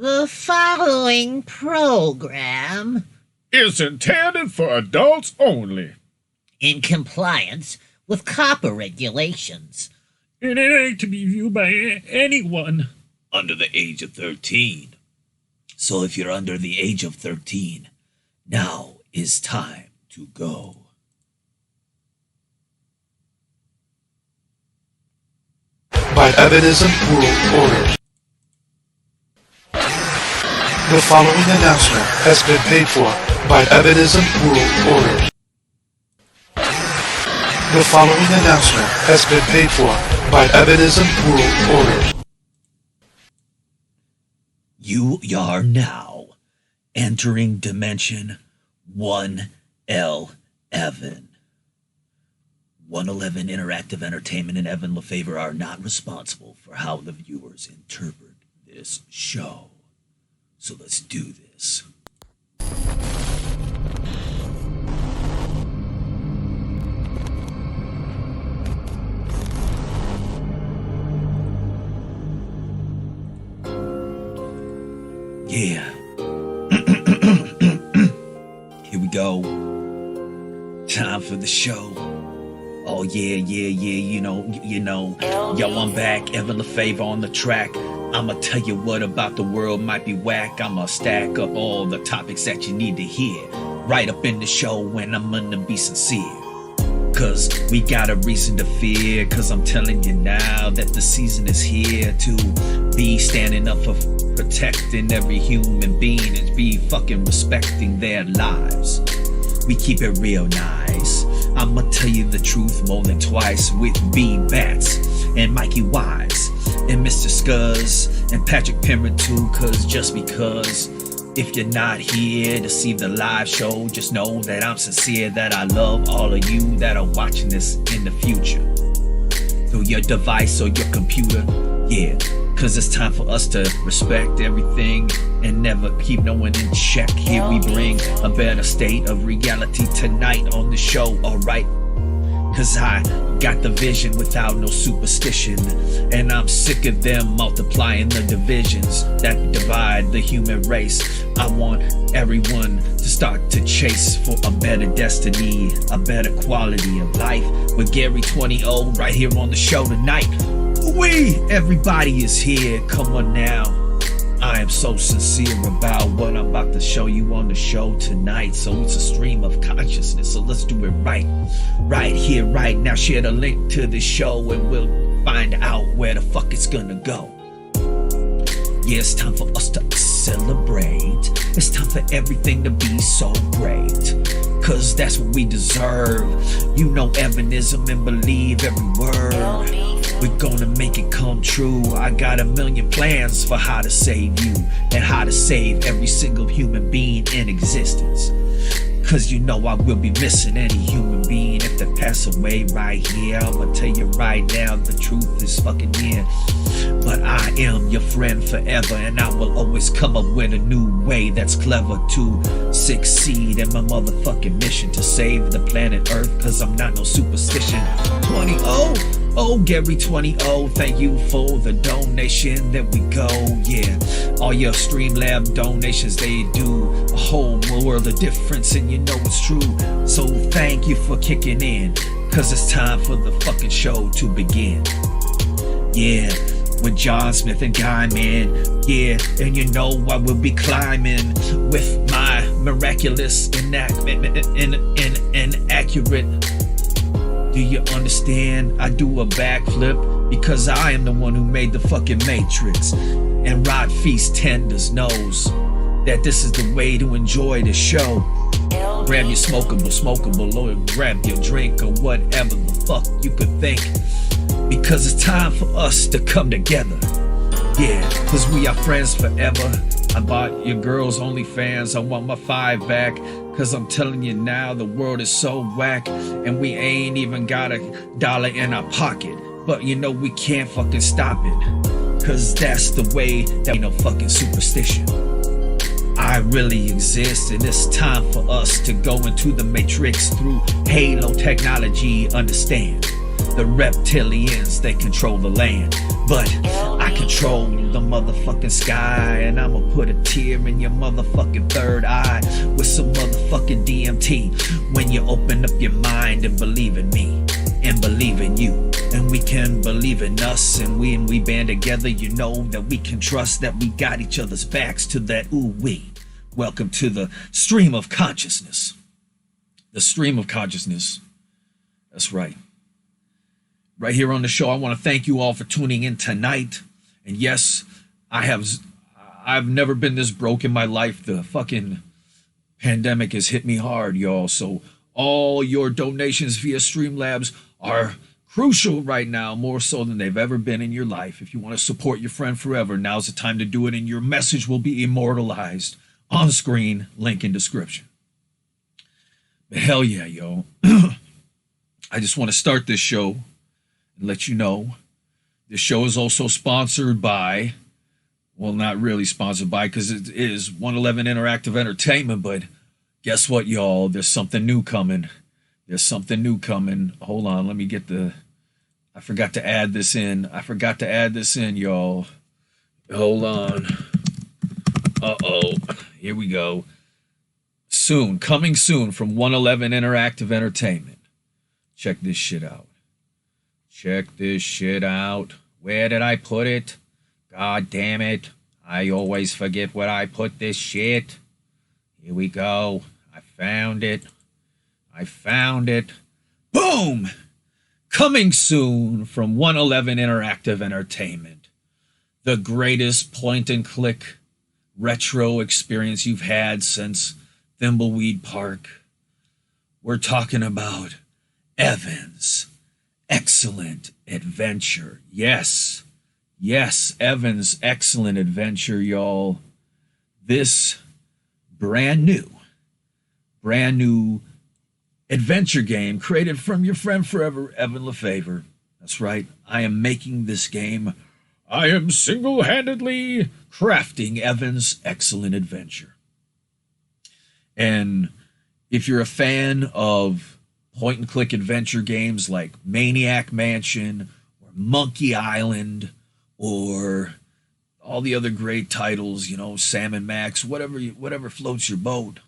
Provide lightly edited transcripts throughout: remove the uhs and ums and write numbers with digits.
The following program is intended for adults only. In compliance with copper regulations. And it ain't to be viewed by anyone under the age of 13. So if you're under the age of 13, now is time to go. By Evanism World Order. The following announcement has been paid for by Evanism World Order. The following announcement has been paid for by Evanism World Order. You are now entering Dimension 1L Evan. 111 Interactive Entertainment and Evan Lefavor are not responsible for how the viewers interpret this show. So let's do this. Yeah. Here we go. Time for the show. Oh yeah, you know. Yo, I'm back, Evan Lefavor on the track. I'ma tell you what about the world might be whack. I'ma stack up all the topics that you need to hear right up in the show when I'm gonna be sincere. Cause we got a reason to fear. Cause I'm telling you now that the season is here to be standing up for protecting every human being and be fucking respecting their lives. We keep it real nice. I'ma tell you the truth more than twice with B Bats and Mikey Wise and Mr. Scuzz and Patrick Penrod too. Cause just because if you're not here to see the live show, just know that I'm sincere, that I love all of you that are watching this in the future through your device or your computer. Yeah, cause it's time for us to respect everything and never keep no one in check. Here we bring a better state of reality tonight on the show, alright? Cause I got the vision without no superstition, and I'm sick of them multiplying the divisions that divide the human race. I want everyone to start to chase for a better destiny, a better quality of life. With Gary 20 right here on the show tonight. Everybody is here, come on now. I am so sincere about what I'm about to show you on the show tonight. So it's a stream of consciousness, so let's do it right here, right now. Share the link to the show and we'll find out where the fuck it's gonna go. Yeah, it's time for us to celebrate. It's time for everything to be so great, cause that's what we deserve. You know Evanism and believe every word. We're gonna make it come true. I got a million plans for how to save you and how to save every single human being in existence. Cause you know I will be missing any human being if they pass away right here. I'ma tell you right now, the truth is fucking here. But I am your friend forever, and I will always come up with a new way that's clever to succeed in my motherfucking mission to save the planet Earth. Cause I'm not no superstition. 20 Oh, Gary 20 thank you for the donation. There we go, yeah. All your Streamlab donations, they do a whole world of difference, and you know it's true. So thank you for kicking in, cause it's time for the fucking show to begin. Yeah, with John Smith and Guy, man. Yeah, and you know I will be climbing with my miraculous and accurate. Do you understand? I do a backflip because I am the one who made the fucking Matrix. And Rod Feast Tenders knows that this is the way to enjoy the show. Grab your smokable, or grab your drink or whatever the fuck you could think. Because it's time for us to come together. Yeah, cause we are friends forever. I bought your girls OnlyFans, I want my 5 back. Cause I'm telling you now, the world is so whack, and we ain't even got $1 in our pocket. But you know we can't fucking stop it, cause that's the way, that ain't no fucking superstition. I really exist, and it's time for us to go into the Matrix through Halo technology, understand. The reptilians, they control the land, but I control the motherfucking sky. And I'ma put a tear in your motherfucking third eye with some motherfucking DMT when you open up your mind and believe in me and believe in you. And we can believe in us, and when we band together, you know that we can trust that we got each other's backs to that ooh-wee. Welcome to the stream of consciousness. The stream of consciousness. That's right. Right here on the show, I want to thank you all for tuning in tonight. And yes, I've never been this broke in my life. The fucking pandemic has hit me hard, y'all. So all your donations via Streamlabs are crucial right now, more so than they've ever been in your life. If you want to support your friend forever, now's the time to do it, and your message will be immortalized on screen, link in description. But hell yeah, yo. I just want to start this show and let you know this show is also sponsored by, well, not really sponsored by, because it is 111 Interactive Entertainment, but guess what, y'all? There's something new coming. There's something new coming. Hold on, let me get I forgot to add this in. Y'all. Hold on. Uh-oh. Here we go. Soon, coming soon from 111 Interactive Entertainment. Check this shit out. Where did I put it? God damn it. I always forget where I put this shit. Here we go. I found it. Boom! Coming soon from 111 Interactive Entertainment. The greatest point-and-click retro experience you've had since Thimbleweed Park. We're talking about Evan's Excellent Adventure. Yes, Evan's Excellent Adventure, y'all. This brand new adventure game created from your friend forever, Evan Lefavor. That's right, I am making this game. I am single-handedly crafting Evan's Excellent Adventure. And if you're a fan of point-and-click adventure games like Maniac Mansion or Monkey Island or all the other great titles, you know, Sam and Max, whatever floats your boat,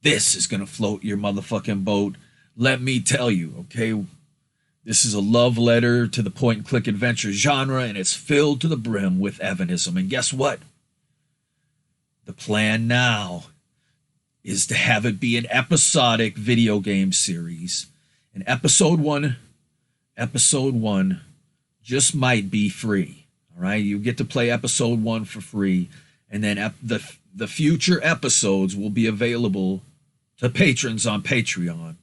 this is going to float your motherfucking boat. Let me tell you, okay? This is a love letter to the point-and-click adventure genre, and it's filled to the brim with Evanism. And guess what? The plan now is to have it be an episodic video game series. And episode one just might be free. All right, you get to play episode 1 for free, and then the future episodes will be available to patrons on Patreon.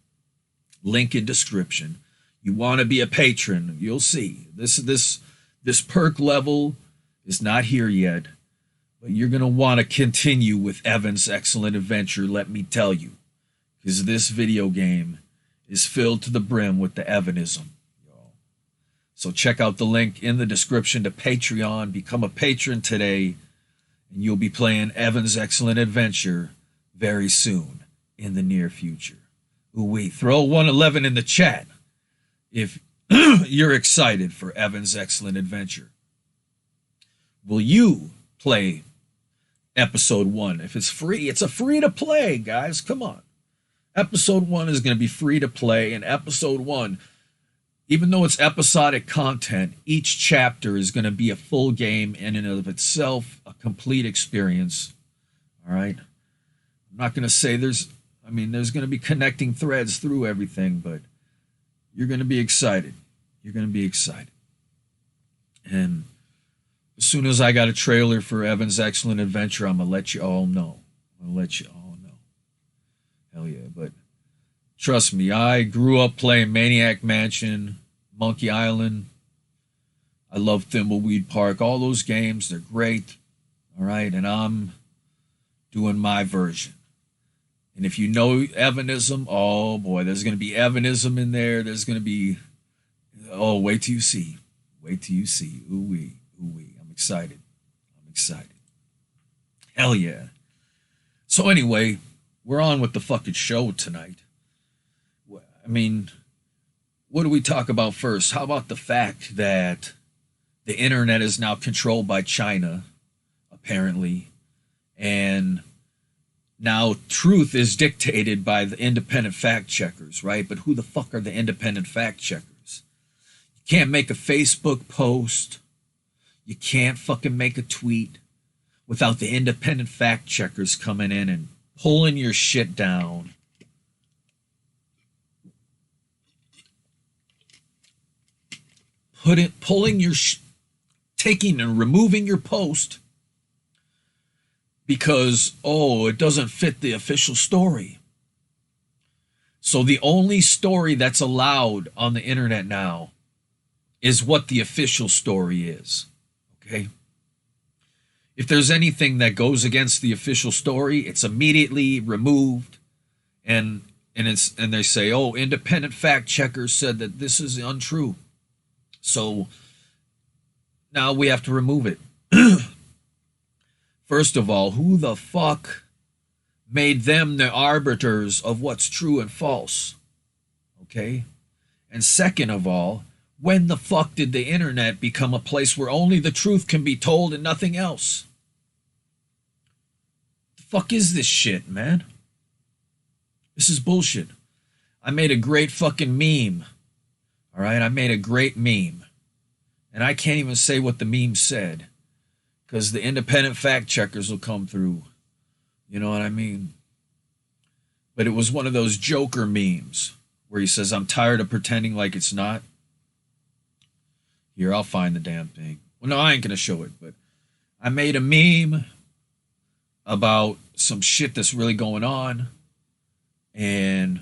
Link in description. You want to be a patron, you'll see. This perk level is not here yet, but you're going to want to continue with Evan's Excellent Adventure, let me tell you, because this video game is filled to the brim with the Evanism. So check out the link in the description to Patreon. Become a patron today, and you'll be playing Evan's Excellent Adventure very soon in the near future. Ooh-wee. Throw 111 in the chat if you're excited for Evan's Excellent Adventure. Will you play episode 1? If it's free, it's a free to play, guys. Come on. Episode 1 is going to be free to play, and episode 1, even though it's episodic content, each chapter is going to be a full game in and of itself, a complete experience. All right? I'm not going to say there's going to be connecting threads through everything, but you're going to be excited. You're going to be excited. And as soon as I got a trailer for Evan's Excellent Adventure, I'm going to let you all know. Hell yeah, but trust me, I grew up playing Maniac Mansion, Monkey Island. I love Thimbleweed Park. All those games, they're great. All right, and I'm doing my version. And if you know Evanism, oh boy, there's going to be Evanism in there. There's going to be, oh, wait till you see. Ooh-wee. I'm excited. Hell yeah. So anyway, we're on with the fucking show tonight. I mean, what do we talk about first? How about the fact that the internet is now controlled by China, apparently, and now truth is dictated by the independent fact checkers, right? But who the fuck are the independent fact checkers? You can't make a Facebook post. You can't fucking make a tweet without the independent fact checkers coming in and pulling your shit down. Taking and removing your post because, it doesn't fit the official story. So the only story that's allowed on the internet now is what the official story is. Okay? If there's anything that goes against the official story, it's immediately removed, and they say, independent fact checkers said that this is untrue. So now we have to remove it. First of all, who the fuck made them the arbiters of what's true and false? Okay? And second of all, when the fuck did the internet become a place where only the truth can be told and nothing else? The fuck is this shit, man? This is bullshit. I made a great fucking meme. All right? I made a great meme. And I can't even say what the meme said because the independent fact checkers will come through. You know what I mean? But it was one of those Joker memes where he says, I'm tired of pretending like it's not. Here, I'll find the damn thing. Well, no, I ain't going to show it, but I made a meme about some shit that's really going on, and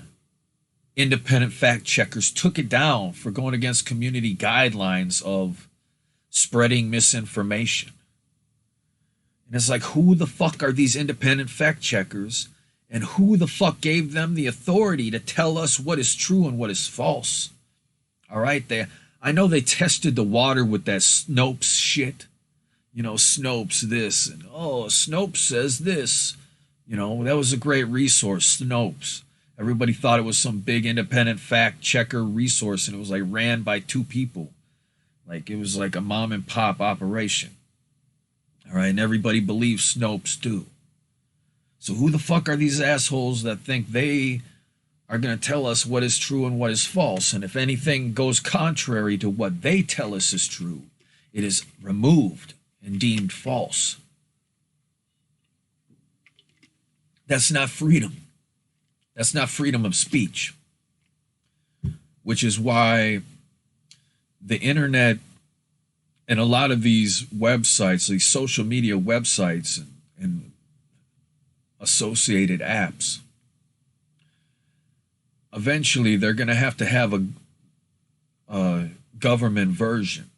independent fact checkers took it down for going against community guidelines of spreading misinformation. And it's like, who the fuck are these independent fact checkers, and who the fuck gave them the authority to tell us what is true and what is false? All right, I know they tested the water with that Snopes shit. You know, Snopes this, and Snopes says this. You know, that was a great resource, Snopes. Everybody thought it was some big independent fact checker resource, and it was like ran by two people. Like it was like a mom and pop operation. All right, and everybody believes Snopes too. So who the fuck are these assholes that think they are going to tell us what is true and what is false? And if anything goes contrary to what they tell us is true, it is removed and deemed false. That's not freedom. That's not freedom of speech. Which is why the internet and a lot of these websites, these social media websites and associated apps, eventually they're going to have a government version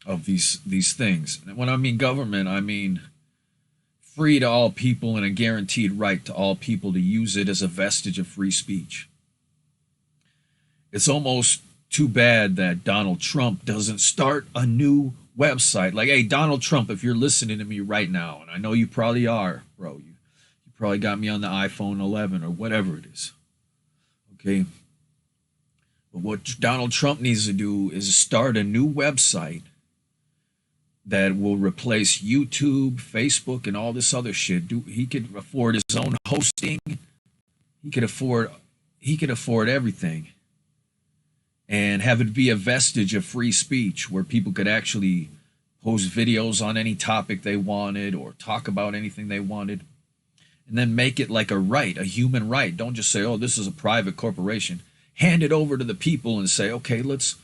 of these things. And when I mean government, I mean free to all people and a guaranteed right to all people to use it as a vestige of free speech. It's almost too bad that Donald Trump doesn't start a new website. Like, hey, Donald Trump, if you're listening to me right now, and I know you probably are, bro, you probably got me on the iPhone 11 or whatever it is. Okay? But what Donald Trump needs to do is start a new website that will replace YouTube, Facebook, and all this other shit. He could afford his own hosting. He could afford everything. And have it be a vestige of free speech where people could actually post videos on any topic they wanted or talk about anything they wanted. And then make it like a right, a human right. Don't just say, this is a private corporation. Hand it over to the people and say, okay, let's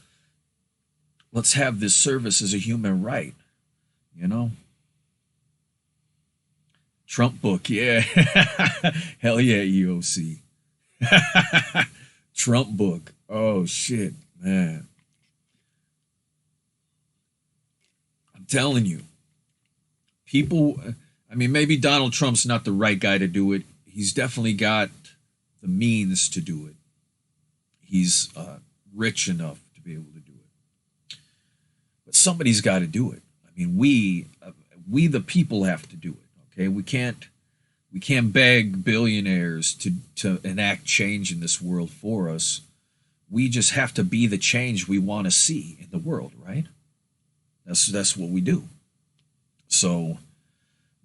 have this service as a human right. You know? Trump book, yeah. Hell yeah, EOC. Trump book. Oh, shit, man. I'm telling you. People, I mean, maybe Donald Trump's not the right guy to do it. He's definitely got the means to do it. He's rich enough to be able to do it. But somebody's got to do it. I mean, we the people have to do it, okay? We can't beg billionaires to enact change in this world for us. We just have to be the change we want to see in the world, right? That's what we do. So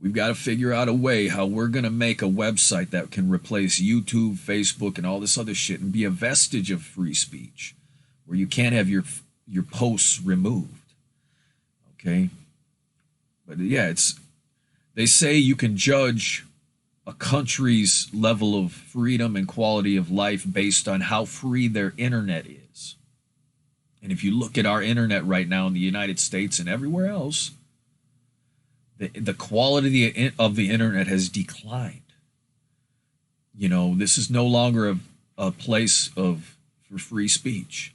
we've got to figure out a way how we're going to make a website that can replace YouTube, Facebook, and all this other shit and be a vestige of free speech where you can't have your posts removed. Okay? But yeah, they say you can judge a country's level of freedom and quality of life based on how free their internet is. And if you look at our internet right now in the United States and everywhere else, the quality of the internet has declined. You know, this is no longer a place for free speech.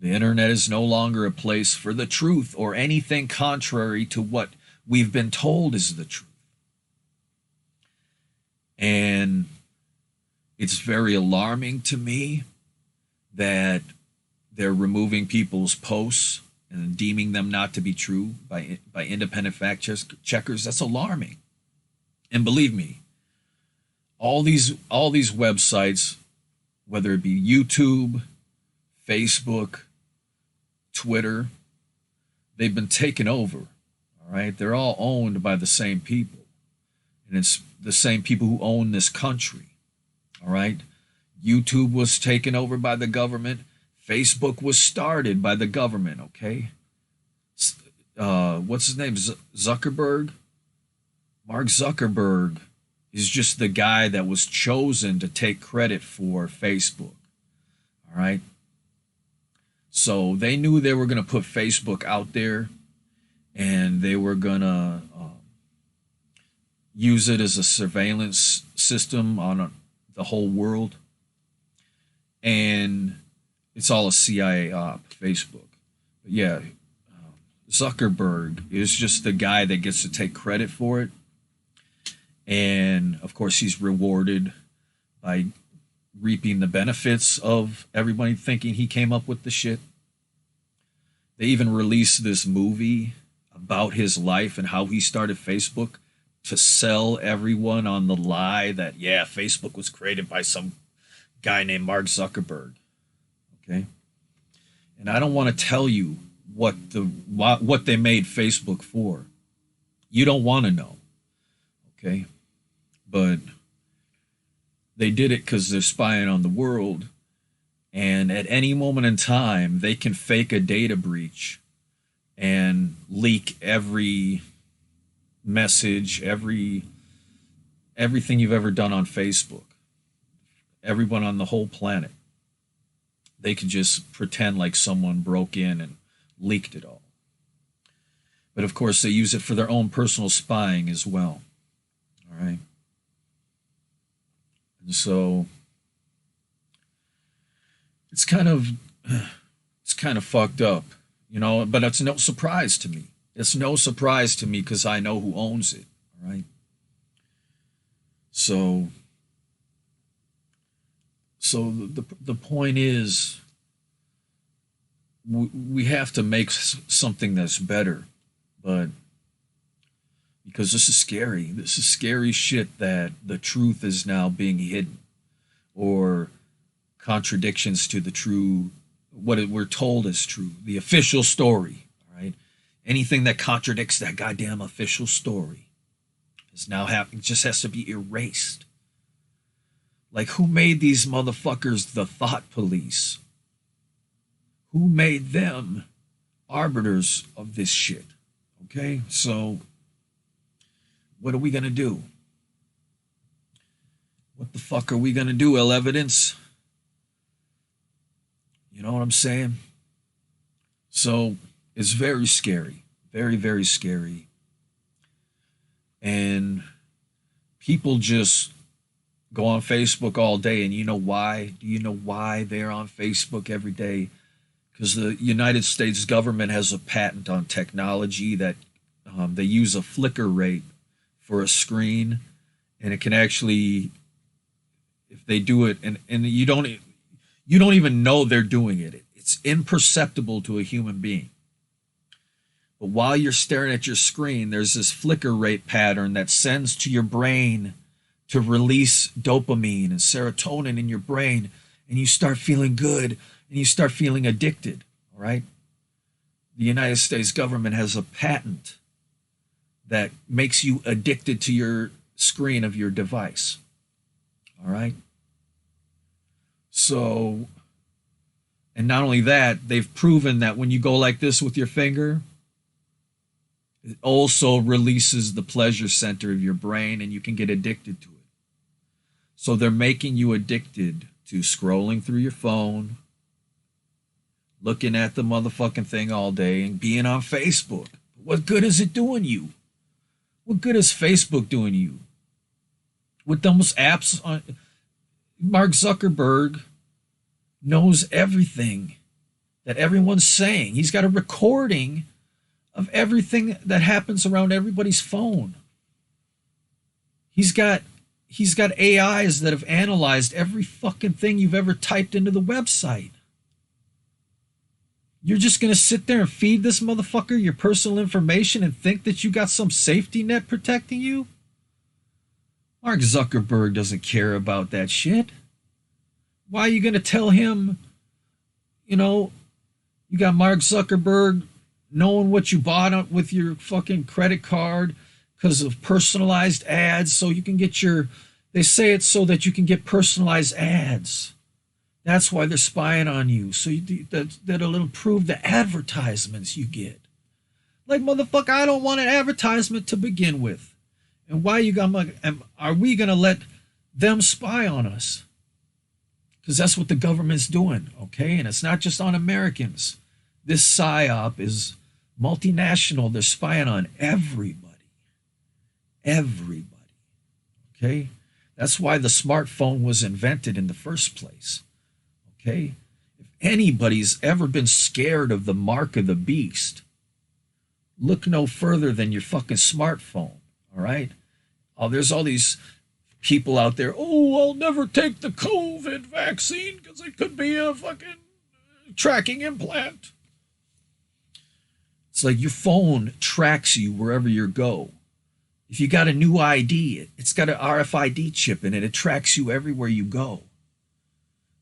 The internet is no longer a place for the truth or anything contrary to what we've been told is the truth. And it's very alarming to me that they're removing people's posts and deeming them not to be true by independent fact checkers. That's alarming. And believe me, all these websites, whether it be YouTube, Facebook, Twitter, they've been taken over. All right, they're all owned by the same people, and it's the same people who own this country. All right, YouTube was taken over by the government. Facebook was started by the government, okay? What's his name? Zuckerberg? Mark Zuckerberg is just the guy that was chosen to take credit for Facebook, all right? So they knew they were going to put Facebook out there, and they were going to use it as a surveillance system on the whole world. And it's all a CIA op, Facebook. But yeah, Zuckerberg is just the guy that gets to take credit for it. And of course, he's rewarded by reaping the benefits of everybody thinking he came up with the shit. They even released this movie about his life and how he started Facebook to sell everyone on the lie that, yeah, Facebook was created by some guy named Mark Zuckerberg. Okay? And I don't want to tell you what they made Facebook for. You don't want to know. Okay? But they did it because they're spying on the world. And at any moment in time, they can fake a data breach and leak every message, everything you've ever done on Facebook. Everyone on the whole planet. They could just pretend like someone broke in and leaked it all. But of course, they use it for their own personal spying as well. All right. And so it's kind of fucked up, you know, but it's no surprise to me. It's no surprise to me because I know who owns it. All right. So the point is, we have to make something that's better, but because this is scary shit that the truth is now being hidden, or contradictions to the true, what we're told is true, the official story. All right, anything that contradicts that goddamn official story is now happening. Just has to be erased. Like, who made these motherfuckers the thought police? Who made them arbiters of this shit? Okay, so what are we gonna do? What the fuck are we gonna do, El Evidence? You know what I'm saying? So it's very scary, very, very scary. And people just go on Facebook all day, and you know why? Do you know why they're on Facebook every day? Because the United States government has a patent on technology that they use a flicker rate for a screen, and it can actually, if they do it, and you don't even know they're doing it. It's imperceptible to a human being. But while you're staring at your screen, there's this flicker rate pattern that sends to your brain to release dopamine and serotonin in your brain. and you start feeling good and you start feeling addicted, all right? The United States government has a patent that makes you addicted to your screen of your device, all right? So, and not only that, they've proven that when you go like this with your finger, it also releases the pleasure center of your brain and you can get addicted to it. So they're making you addicted to scrolling through your phone, looking at the motherfucking thing all day, and being on Facebook. What good is it doing you? What good is Facebook doing you? With those apps on, Mark Zuckerberg knows everything that everyone's saying. He's got a recording of everything that happens around everybody's phone. He's got AIs that have analyzed every fucking thing you've ever typed into the website. You're just going to sit there and feed this motherfucker your personal information and think that you got some safety net protecting you? Mark Zuckerberg doesn't care about that shit. Why are you going to tell him, you got Mark Zuckerberg knowing what you bought with your fucking credit card because of personalized ads, so you can get they say it's so that you can get personalized ads. That's why they're spying on you, so that'll improve the advertisements you get. Like, motherfucker, I don't want an advertisement to begin with. And are we going to let them spy on us? Because that's what the government's doing, okay? And it's not just on Americans. This PSYOP is multinational. They're spying on everybody. Everybody, okay? That's why the smartphone was invented in the first place, okay? If anybody's ever been scared of the mark of the beast, look no further than your fucking smartphone, all right? Oh, there's all these people out there, I'll never take the COVID vaccine because it could be a fucking tracking implant. It's like your phone tracks you wherever you go. If you got a new ID, it's got an RFID chip in it. It tracks you everywhere you go.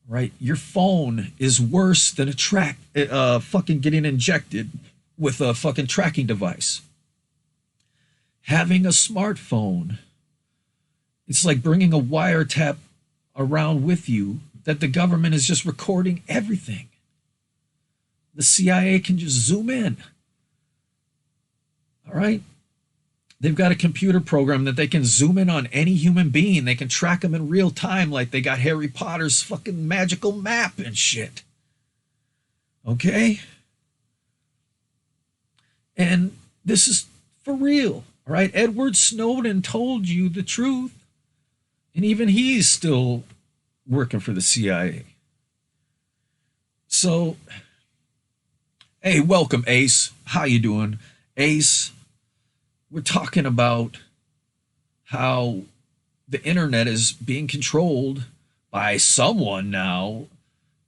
Right? Your phone is worse than fucking getting injected with a fucking tracking device. Having a smartphone, it's like bringing a wiretap around with you that the government is just recording everything. The CIA can just zoom in. All right? They've got a computer program that they can zoom in on any human being. They can track them in real time like they got Harry Potter's fucking magical map and shit. Okay? And this is for real. All right? Edward Snowden told you the truth. And even he's still working for the CIA. So, hey, welcome, Ace. How you doing? Ace, we're talking about how the internet is being controlled by someone now,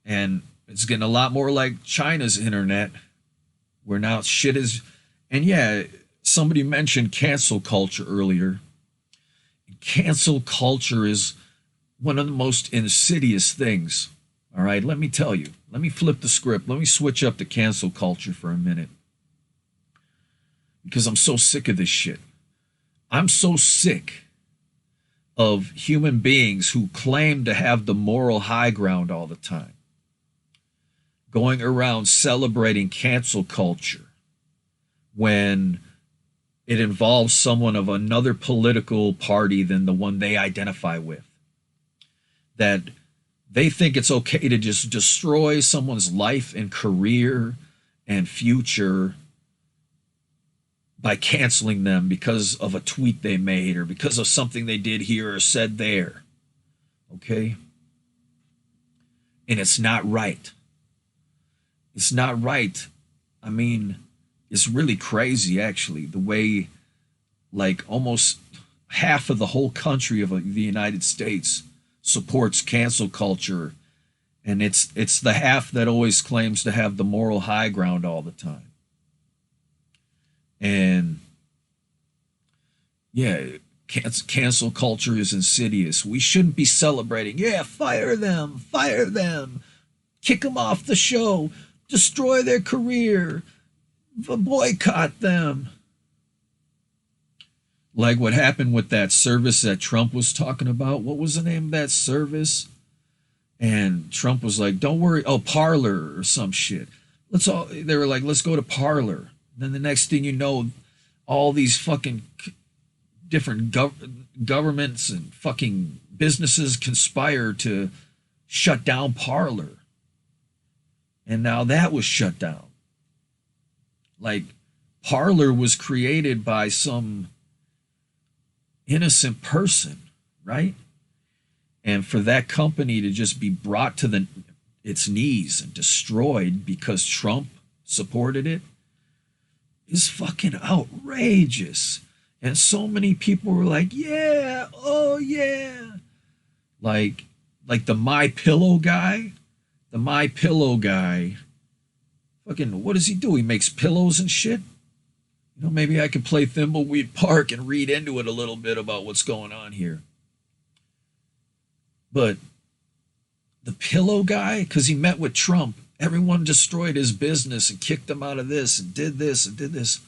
and it's getting a lot more like China's internet, where now shit is, and yeah, somebody mentioned cancel culture earlier. Cancel culture is one of the most insidious things. All right, let me tell you. Let me flip the script. Let me switch up to cancel culture for a minute. Because I'm so sick of this shit. I'm so sick of human beings who claim to have the moral high ground all the time, going around celebrating cancel culture when it involves someone of another political party than the one they identify with. That they think it's okay to just destroy someone's life and career and future by canceling them because of a tweet they made or because of something they did here or said there. Okay? And it's not right. It's not right. I mean, it's really crazy, actually, the way, like, almost half of the whole country of the United States supports cancel culture, and it's the half that always claims to have the moral high ground all the time. And yeah, Cancel culture is insidious. We shouldn't be celebrating. Yeah, fire them, kick them off the show, destroy their career, boycott them. Like what happened with that service that Trump was talking about. What was the name of that service? And Trump was like, don't worry. Oh, Parler or some shit. They were like, let's go to Parler. Then the next thing you know, all these fucking different governments and fucking businesses conspire to shut down Parler. And now that was shut down. Like, Parler was created by some innocent person, right? And for that company to just be brought to its knees and destroyed because Trump supported it is fucking outrageous. And so many people were like, yeah, oh yeah. Like the My Pillow guy, fucking, what does he do? He makes pillows and shit. You know, maybe I could play Thimbleweed Park and read into it a little bit about what's going on here. But the pillow guy, because he met with Trump, everyone destroyed his business and kicked him out of this and did this and did this.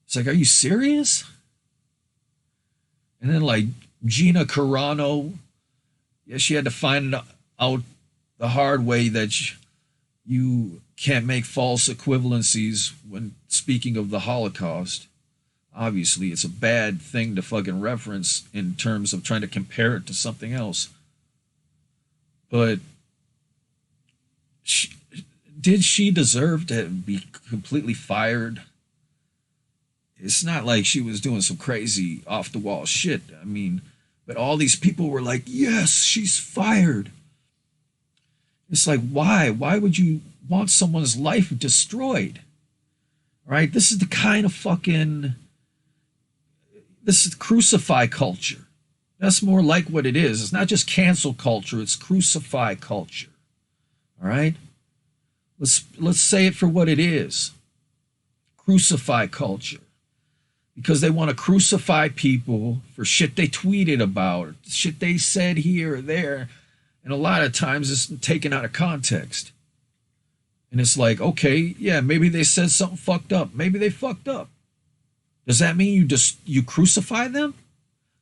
It's like, are you serious? And then like Gina Carano, yeah, she had to find out the hard way that you can't make false equivalencies when speaking of the Holocaust. Obviously, it's a bad thing to fucking reference in terms of trying to compare it to something else. But did she deserve to be completely fired? It's not like she was doing some crazy off-the-wall shit. I mean, but all these people were like, yes, she's fired. It's like, why? Why would you want someone's life destroyed? Right? This is the kind of fucking... This is crucify culture. That's more like what it is. It's not just cancel culture, it's crucify culture. All right? Let's say it for what it is. Crucify culture. Because they want to crucify people for shit they tweeted about, shit they said here or there. And a lot of times it's taken out of context. And it's like, okay, yeah, maybe they said something fucked up. Maybe they fucked up. Does that mean you crucify them?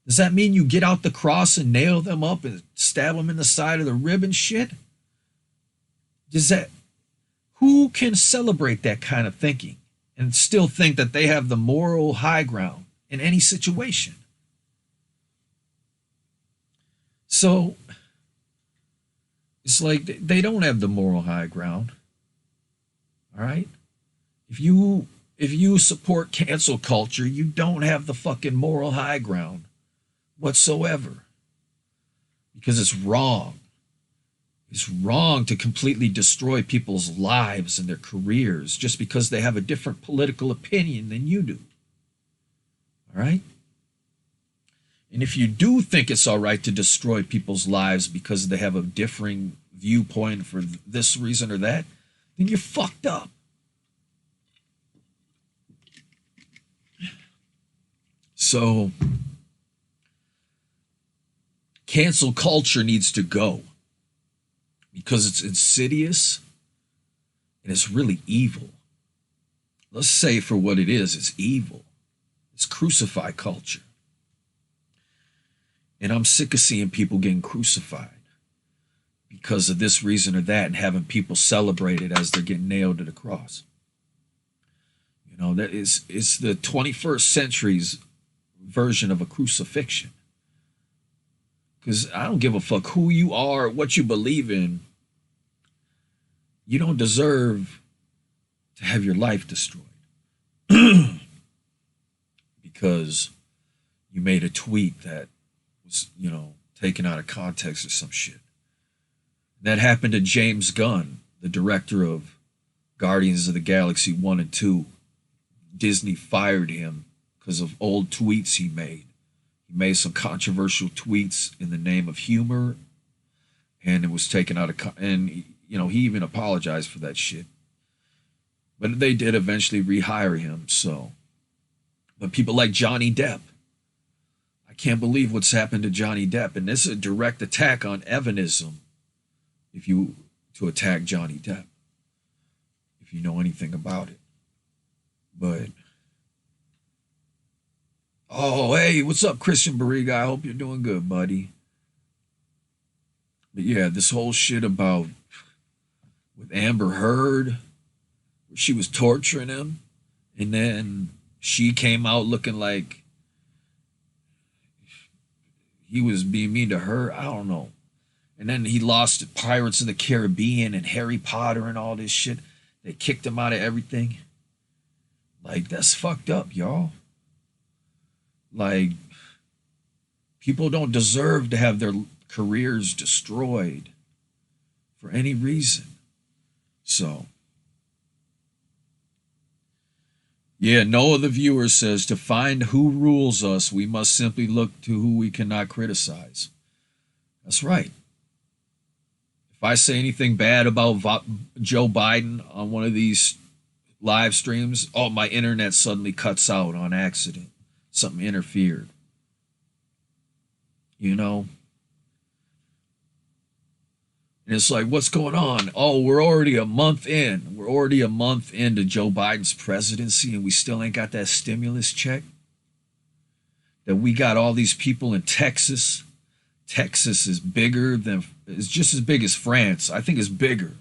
Does that mean you get out the cross and nail them up and stab them in the side of the rib and shit? Who can celebrate that kind of thinking and still think that they have the moral high ground in any situation? So it's like they don't have the moral high ground. All right? If you support cancel culture, you don't have the fucking moral high ground whatsoever. Because it's wrong. It's wrong to completely destroy people's lives and their careers just because they have a different political opinion than you do. All right? And if you do think it's all right to destroy people's lives because they have a differing viewpoint for this reason or that, then you're fucked up. So, cancel culture needs to go because it's insidious and it's really evil. Let's say for what it is, it's evil. It's crucify culture. And I'm sick of seeing people getting crucified because of this reason or that and having people celebrate it as they're getting nailed to the cross. You know, it's the 21st century's version of a crucifixion. Because I don't give a fuck who you are, what you believe in. You don't deserve to have your life destroyed because you made a tweet that was, you know, taken out of context or some shit. That happened to James Gunn, the director of Guardians of the Galaxy 1 and 2. Disney fired him because of old tweets he made. He made some controversial tweets in the name of humor, and it was taken out of and you know, he even apologized for that shit. But they did eventually rehire him. So, but people like Johnny Depp, I I can't believe what's happened to Johnny Depp. And this is a direct attack on Evanism. To attack Johnny Depp, if you know anything about it. But, oh, hey, what's up, Christian Barriga? I hope you're doing good, buddy. But yeah, this whole shit about with Amber Heard, she was torturing him, and then she came out looking like he was being mean to her. I don't know. And then he lost Pirates of the Caribbean and Harry Potter and all this shit. They kicked him out of everything. Like, that's fucked up, y'all. Like, people don't deserve to have their careers destroyed for any reason. So, yeah, Noah the viewer says, to find who rules us, we must simply look to who we cannot criticize. That's right. If I say anything bad about Joe Biden on one of these live streams, oh, my internet suddenly cuts out on accident. Something interfered. You know? And it's like, what's going on? Oh, we're already a month in. We're already a month into Joe Biden's presidency, and we still ain't got that stimulus check. That we got all these people in Texas. Texas is bigger than, it's just as big as France. I think it's bigger.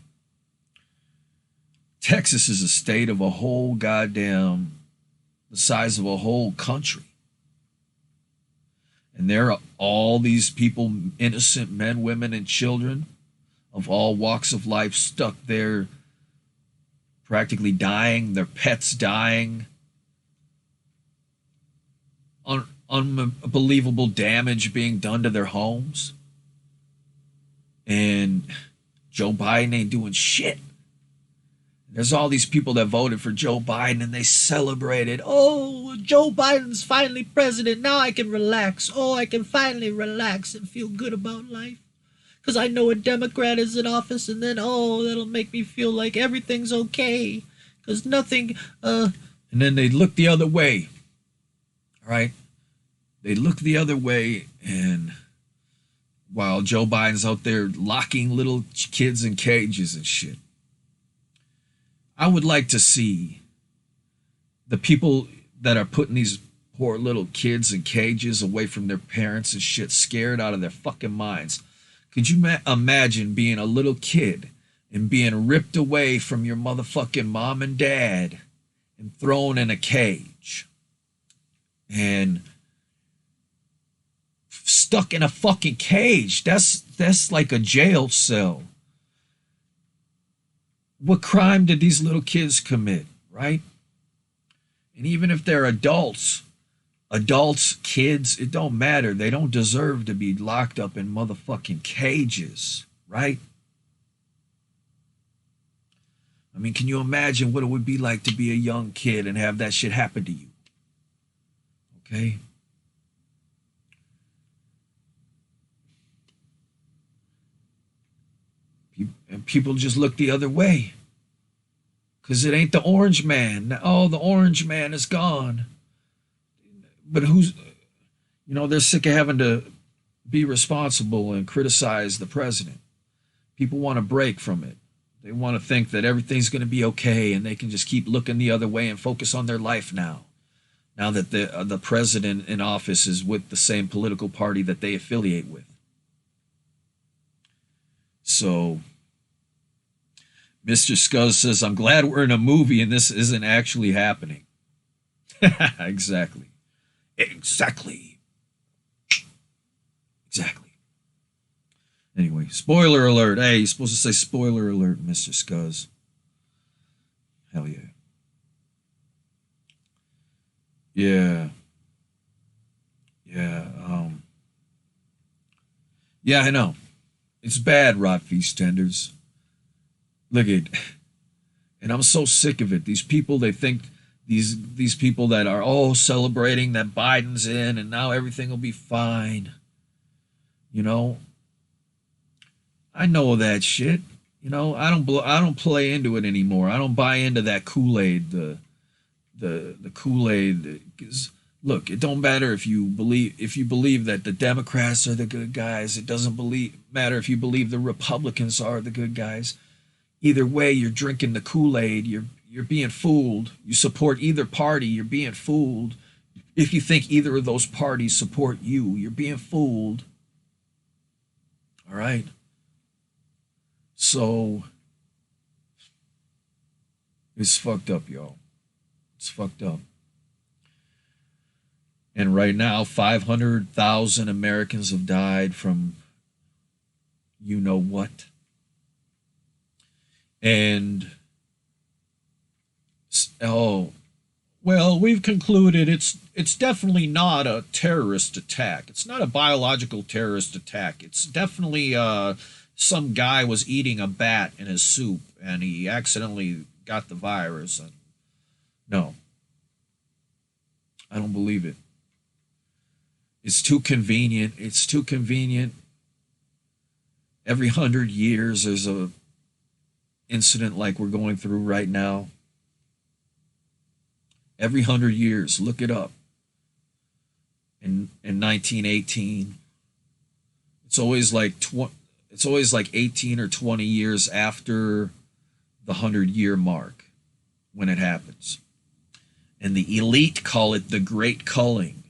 Texas is a state of a whole goddamn, the size of a whole country. And there are all these people, innocent men, women, and children of all walks of life stuck there, practically dying, their pets dying, unbelievable damage being done to their homes. And Joe Biden ain't doing shit. There's all these people that voted for Joe Biden and they celebrated. Oh, Joe Biden's finally president. Now I can relax. Oh, I can finally relax and feel good about life. Because I know a Democrat is in office, and then, oh, that'll make me feel like everything's okay. Because nothing, And then they look the other way. All right? They look the other way, and while Joe Biden's out there locking little kids in cages and shit. I would like to see the people that are putting these poor little kids in cages away from their parents and shit, scared out of their fucking minds. Could you imagine being a little kid and being ripped away from your motherfucking mom and dad and thrown in a cage and stuck in a fucking cage? That's like a jail cell. What crime did these little kids commit, right? And even if they're adults, kids, it don't matter. They don't deserve to be locked up in motherfucking cages, right? I mean, can you imagine what it would be like to be a young kid and have that shit happen to you? Okay? And people just look the other way. Because it ain't the orange man. Oh, the orange man is gone. But who's, they're sick of having to be responsible and criticize the president. People want a break from it. They want to think that everything's going to be okay and they can just keep looking the other way and focus on their life now. Now that the president in office is with the same political party that they affiliate with. So, Mr. Scuzz says, I'm glad we're in a movie and this isn't actually happening. Exactly. Anyway, spoiler alert. Hey, you're supposed to say spoiler alert, Mr. Scuzz. Hell yeah. Yeah. Yeah, I know. It's bad, Rot Feast Tenders. Look at, and I'm so sick of it. These people, they think these people that are celebrating that Biden's in and now everything will be fine. I know that shit. I don't play into it anymore. I don't buy into that Kool-Aid. The Kool-Aid, because Look, it don't matter if you believe that the Democrats are the good guys. It doesn't matter if you believe the Republicans are the good guys. Either way, you're drinking the Kool-Aid. You're being fooled. You support either party, you're being fooled. If you think either of those parties support you, you're being fooled. All right. So it's fucked up, y'all. It's fucked up. And right now, 500,000 Americans have died from you know what. And, oh, well, we've concluded it's definitely not a terrorist attack. It's not a biological terrorist attack. It's definitely some guy was eating a bat in his soup and he accidentally got the virus. And no, I don't believe it. It's too convenient. It's too convenient. Every 100 years there's a incident like we're going through right now. Every 100 years, look it up. In 1918, it's always like 18 or 20 years after the 100-year mark when it happens. And the elite call it the Great Culling.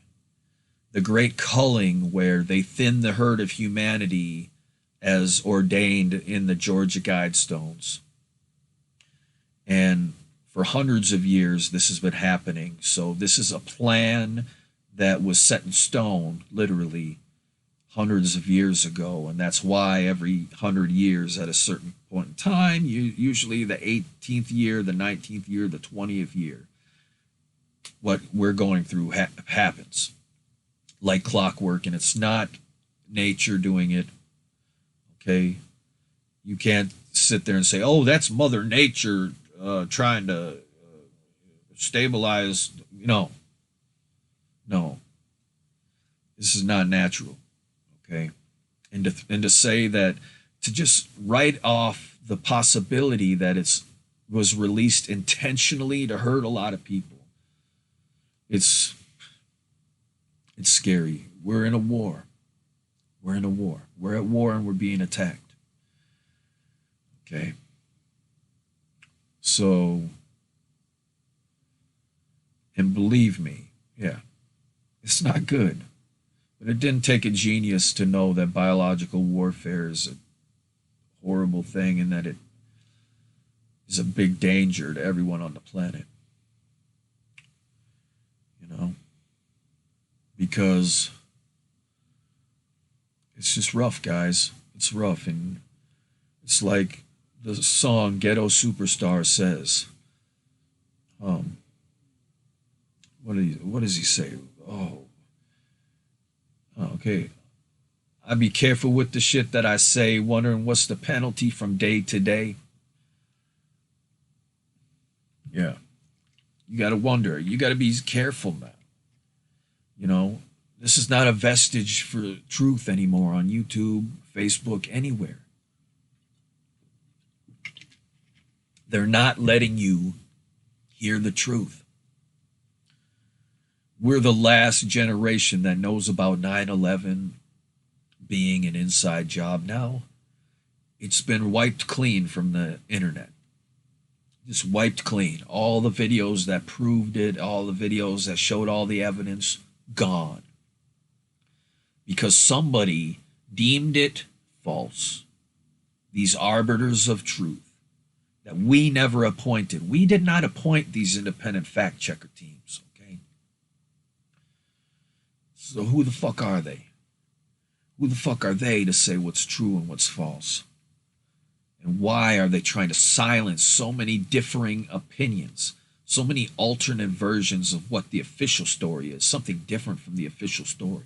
The Great Culling, where they thin the herd of humanity as ordained in the Georgia Guidestones. And for hundreds of years, this has been happening. So this is a plan that was set in stone, literally, hundreds of years ago. And that's why every 100 years at a certain point in time, usually the 18th year, the 19th year, the 20th year, what we're going through happens. Like clockwork, and it's not nature doing it. Okay, you can't sit there and say, "Oh, that's Mother Nature trying to stabilize." No, this is not natural. Okay, and to say that, to just write off the possibility that was released intentionally to hurt a lot of people. It's scary. We're in a war. We're in a war. We're at war and we're being attacked. Okay. So, and believe me, yeah, it's not good. But it didn't take a genius to know that biological warfare is a horrible thing and that it is a big danger to everyone on the planet. You know? Because it's just rough, guys. It's rough. And it's like the song Ghetto Superstar says. What does he say? Okay. I be careful with the shit that I say, wondering what's the penalty from day to day. Yeah. You got to wonder. You got to be careful, man. You know, this is not a vestige for truth anymore on YouTube, Facebook, anywhere. They're not letting you hear the truth. We're the last generation that knows about 9/11 being an inside job now. It's been wiped clean from the internet. Just wiped clean. All the videos that proved it, all the videos that showed all the evidence, gone. Because somebody deemed it false. These arbiters of truth that we never appointed. We did not appoint these independent fact checker teams, okay? So who the fuck are they? Who the fuck are they to say what's true and what's false? And why are they trying to silence so many differing opinions? So many alternate versions of what the official story is, something different from the official story.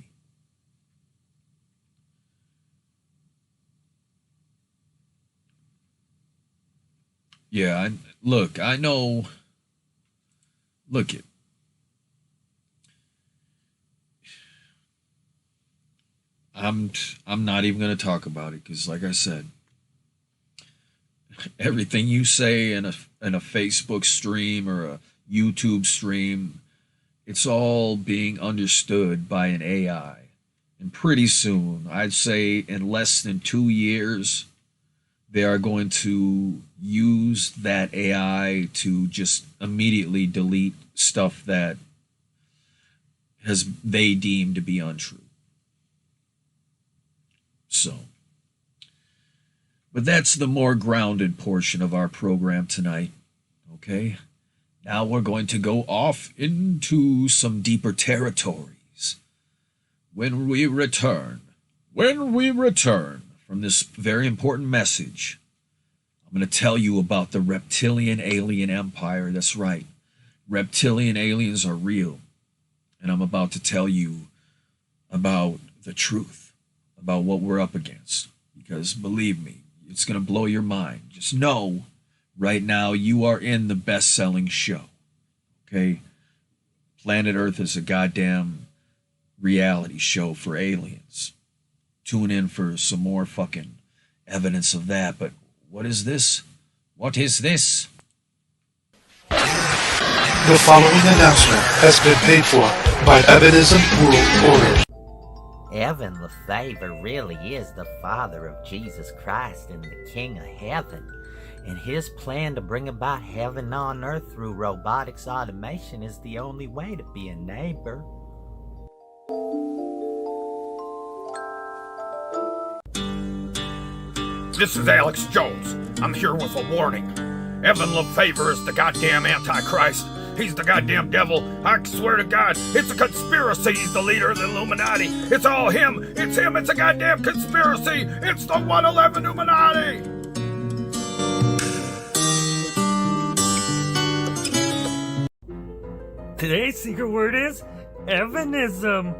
Yeah, I know. Look it. I'm not even going to talk about it because, like I said, everything you say in a Facebook stream or a YouTube stream it's all being understood by an AI. And pretty soon, I'd say in less than 2 years, they are going to use that AI to just immediately delete stuff that they deem to be untrue. So, but that's the more grounded portion of our program tonight. Okay? Now we're going to go off into some deeper territories. When we return from this very important message, I'm going to tell you about the reptilian alien empire. That's right. Reptilian aliens are real. And I'm about to tell you about the truth, about what we're up against. Because believe me, it's going to blow your mind. Just know right now you are in the best-selling show. Okay? Planet Earth is a goddamn reality show for aliens. Tune in for some more fucking evidence of that. But what is this? What is this? The following announcement has been paid for by Evanism World Order. Evan Lefavor really is the father of Jesus Christ and the King of Heaven. And his plan to bring about heaven on earth through robotics automation is the only way to be a neighbor. This is Alex Jones. I'm here with a warning. Evan Lefavor is the goddamn Antichrist. He's the goddamn devil. I swear to God, it's a conspiracy. He's the leader of the Illuminati. It's all him. It's him. It's a goddamn conspiracy. It's the 111 Illuminati. Today's secret word is Evanism.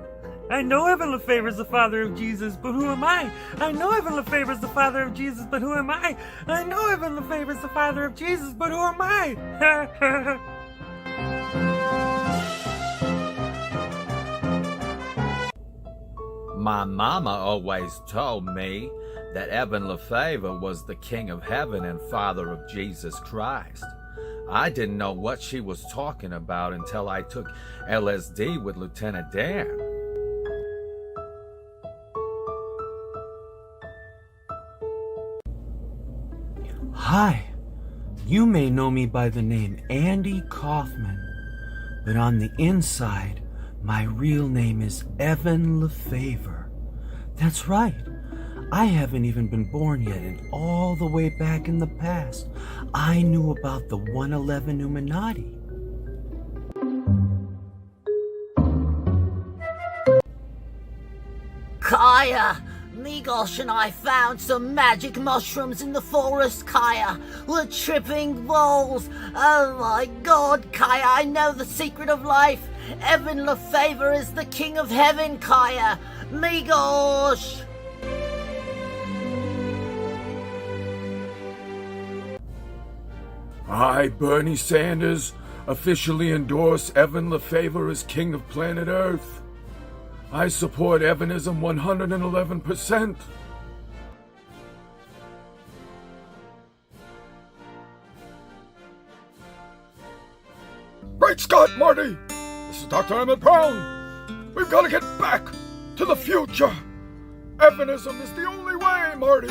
I know Evan Lefavor is the father of Jesus, but who am I? I know Evan Lefavor is the father of Jesus, but who am I? I know Evan Lefavor is the father of Jesus, but who am I? My mama always told me that Evan Lefavor was the King of Heaven and Father of Jesus Christ. I didn't know what she was talking about until I took LSD with Lieutenant Dan. Hi, you may know me by the name Andy Kaufman, but on the inside, my real name is Evan Lefavor. That's right, I haven't even been born yet, and all the way back in the past, I knew about the 111 Illuminati. Kaya! Migosh and I found some magic mushrooms in the forest, Kaya. We're tripping balls. Oh my god, Kaya, I know the secret of life. Evan Lefavor is the King of Heaven, Kaya. Migosh! I, Bernie Sanders, officially endorse Evan Lefavor as King of Planet Earth. I support Evanism 111%. Great Scott, Marty! This is Dr. Emmett Brown. We've got to get back to the future. Evanism is the only way, Marty.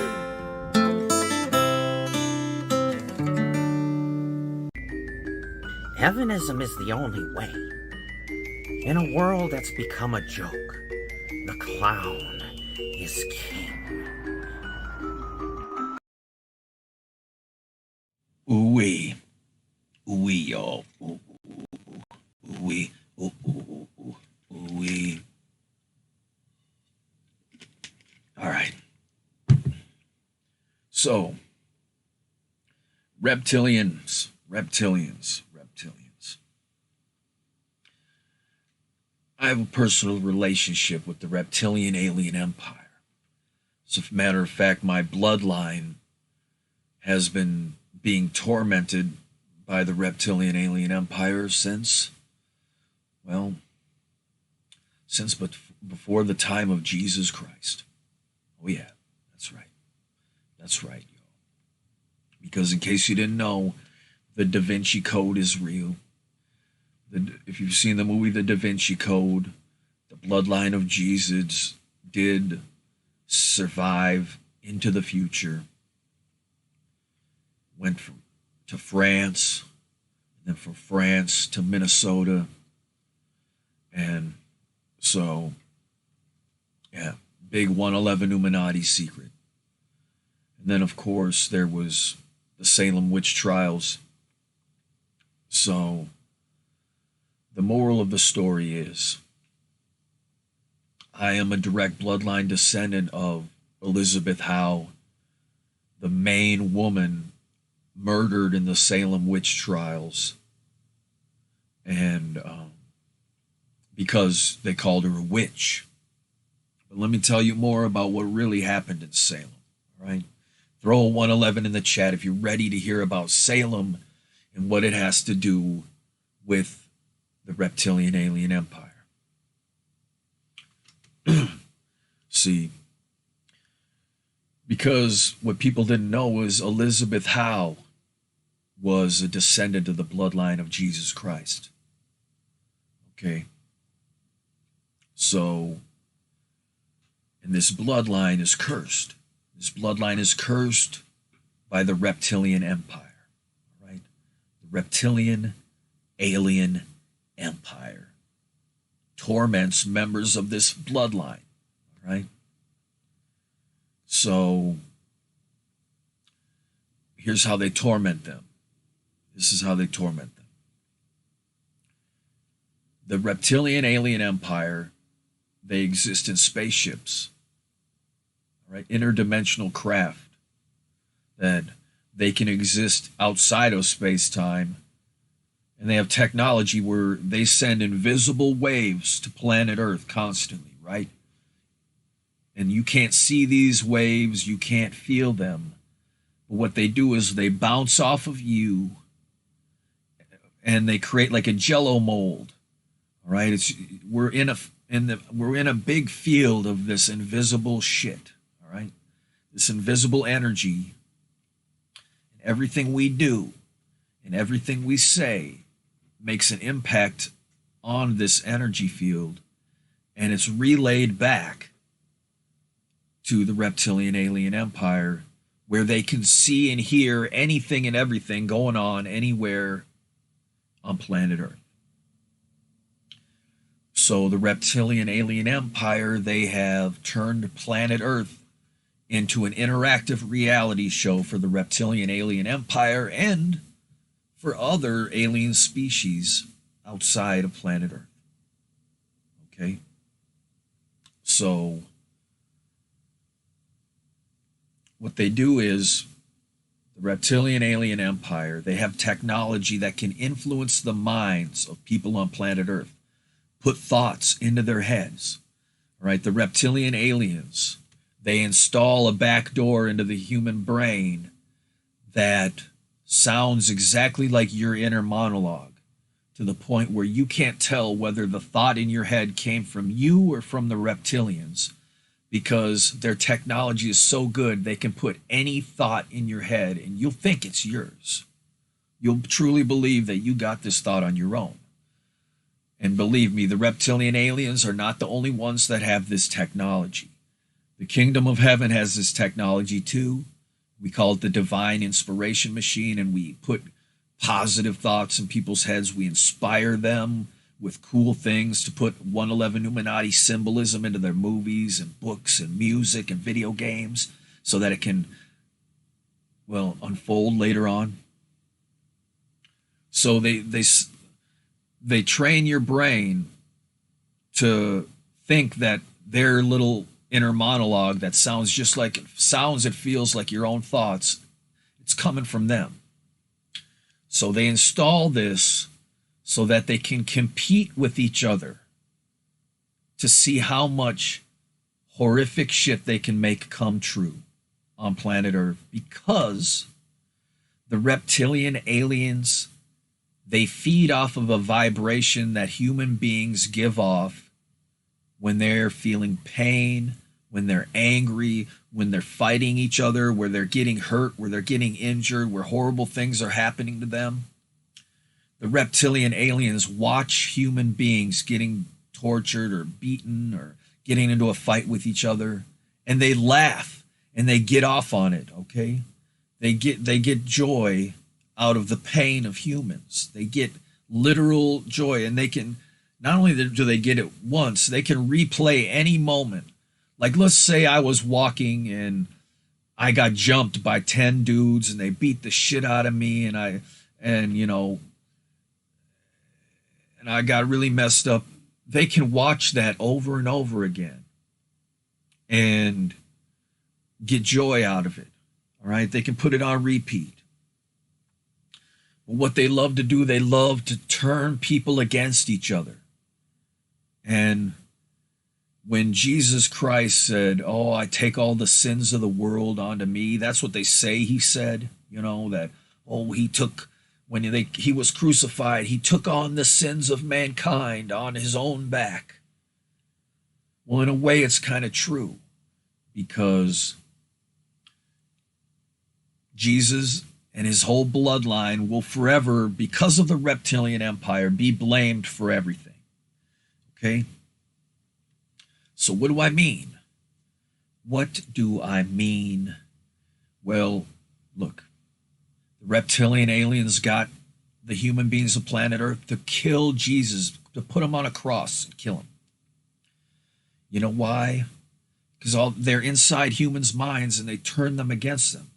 Evanism is the only way. In a world that's become a joke, the clown is king. Ooh-wee. Ooh-wee, y'all. Ooh-wee. Ooh-wee. All right. So, reptilians. I have a personal relationship with the reptilian alien empire. As a matter of fact, my bloodline has been being tormented by the reptilian alien empire since before the time of Jesus Christ. Oh yeah, that's right. That's right, y'all. Because in case you didn't know, the Da Vinci Code is real. If you've seen the movie The Da Vinci Code, the bloodline of Jesus did survive into the future. Went to France, and then from France to Minnesota. And so, yeah, big 111 Illuminati secret. And then, of course, there was the Salem witch trials. So, the moral of the story is, I am a direct bloodline descendant of Elizabeth Howe, the main woman murdered in the Salem witch trials. And because they called her a witch. But let me tell you more about what really happened in Salem, all right? Throw a 111 in the chat if you're ready to hear about Salem and what it has to do with the reptilian alien empire. See, because what people didn't know was Elizabeth Howe was a descendant of the bloodline of Jesus Christ. Okay? So, and this bloodline is cursed. This bloodline is cursed by the reptilian empire, right? The reptilian alien empire torments members of this bloodline, right? So, here's how they torment them. This is how they torment them. The reptilian alien empire, they exist in spaceships, right? Interdimensional craft that they can exist outside of space-time, and they have technology where they send invisible waves to planet Earth constantly, right? And you can't see these waves, you can't feel them. But what they do is they bounce off of you and they create like a jello mold. All right, we're in a big field of this invisible shit. All right, this invisible energy. Everything we do and everything we say makes an impact on this energy field, and it's relayed back to the reptilian alien empire, where they can see and hear anything and everything going on anywhere on planet Earth. So the reptilian alien empire, they have turned planet Earth into an interactive reality show for the reptilian alien empire and for other alien species outside of planet Earth. Okay? So what they do is, the reptilian alien empire, they have technology that can influence the minds of people on planet Earth, put thoughts into their heads. All right, the reptilian aliens, they install a back door into the human brain that sounds exactly like your inner monologue, to the point where you can't tell whether the thought in your head came from you or from the reptilians, because their technology is so good they can put any thought in your head and you'll think it's yours. You'll truly believe that you got this thought on your own. And believe me, the reptilian aliens are not the only ones that have this technology. The kingdom of heaven has this technology too. We call it the divine inspiration machine, and we put positive thoughts in people's heads. We inspire them with cool things to put 111 Illuminati symbolism into their movies and books and music and video games so that it can, well, unfold later on. So they train your brain to think that their little inner monologue that sounds just like it feels like your own thoughts, it's coming from them. So they install this so that they can compete with each other to see how much horrific shit they can make come true on planet Earth, because the reptilian aliens, they feed off of a vibration that human beings give off when they're feeling pain, when they're angry, when they're fighting each other, where they're getting hurt, where they're getting injured, where horrible things are happening to them. the reptilian aliens watch human beings getting tortured or beaten or getting into a fight with each other, and they laugh and they get off on it, okay? They get joy out of the pain of humans. They get literal joy, and they can, not only do they get it once, they can replay any moment. Like, let's say I was walking and I got jumped by 10 dudes and they beat the shit out of me, and I got really messed up. They can watch that over and over again and get joy out of it. All right, they can put it on repeat. But what they love to do, they love to turn people against each other. And when Jesus Christ said, "Oh, I take all the sins of the world onto me," that's what they say he said, that, oh, he was crucified, he took on the sins of mankind on his own back. Well, in a way, it's kind of true, because Jesus and his whole bloodline will forever, because of the reptilian empire, be blamed for everything. Okay? So what do I mean? What do I mean? Well, look, the reptilian aliens got the human beings of planet Earth to kill Jesus, to put him on a cross and kill him. You know why? Because they're inside humans' minds and they turn them against them.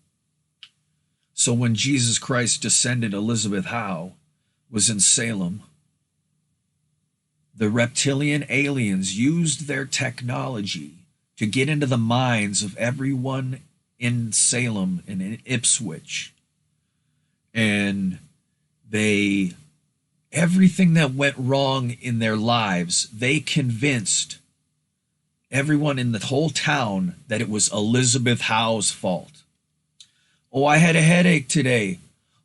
So when Jesus Christ descended, Elizabeth Howe was in Salem. The reptilian aliens used their technology to get into the minds of everyone in Salem and in Ipswich. And everything that went wrong in their lives, they convinced everyone in the whole town that it was Elizabeth Howe's fault. Oh, I had a headache today.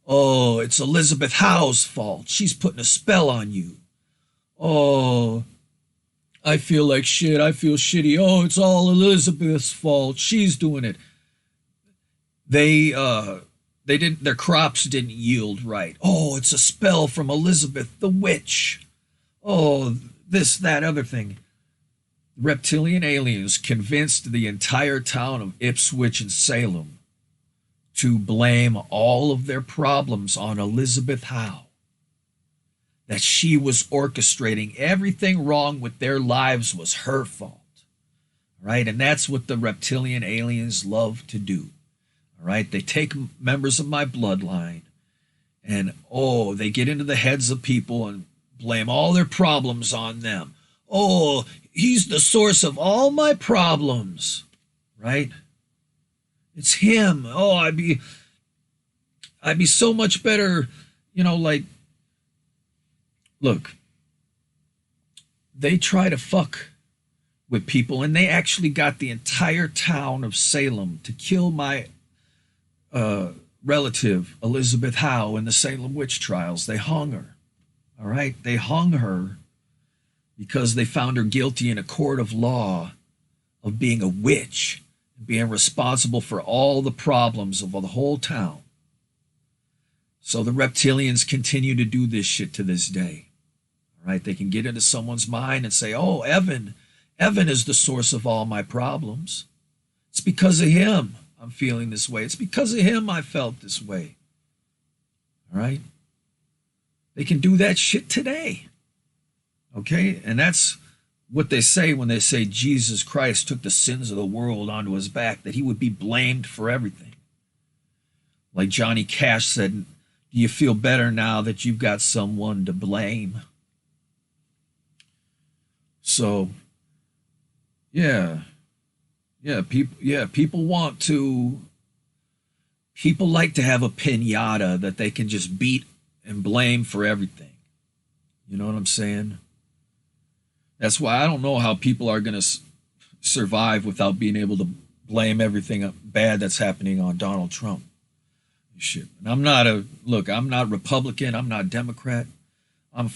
Oh, it's Elizabeth Howe's fault. She's putting a spell on you. Oh, I feel like shit. I feel shitty. Oh, it's all Elizabeth's fault. She's doing it. Their crops didn't yield right. Oh, it's a spell from Elizabeth the witch. Oh, this, that, other thing. Reptilian aliens convinced the entire town of Ipswich and Salem to blame all of their problems on Elizabeth Howe. That she was orchestrating everything wrong with their lives was her fault. Right? And that's what the reptilian aliens love to do. All right? They take members of my bloodline and, they get into the heads of people and blame all their problems on them. Oh, he's the source of all my problems. Right? It's him. Oh, I'd be so much better, look, they try to fuck with people, and they actually got the entire town of Salem to kill my relative, Elizabeth Howe, in the Salem witch trials. They hung her, all right? They hung her because they found her guilty in a court of law of being a witch, being responsible for all the problems of the whole town. So the reptilians continue to do this shit to this day. Right? They can get into someone's mind and say, oh, Evan is the source of all my problems. It's because of him I'm feeling this way. It's because of him I felt this way. All right? They can do that shit today. Okay? And that's what they say when they say Jesus Christ took the sins of the world onto his back, that he would be blamed for everything. Like Johnny Cash said, do you feel better now that you've got someone to blame? So, people like to have a pinata that they can just beat and blame for everything. You know what I'm saying? That's why I don't know how people are going to survive without being able to blame everything bad that's happening on Donald Trump. Shit. And I'm not Republican, I'm not Democrat. I'm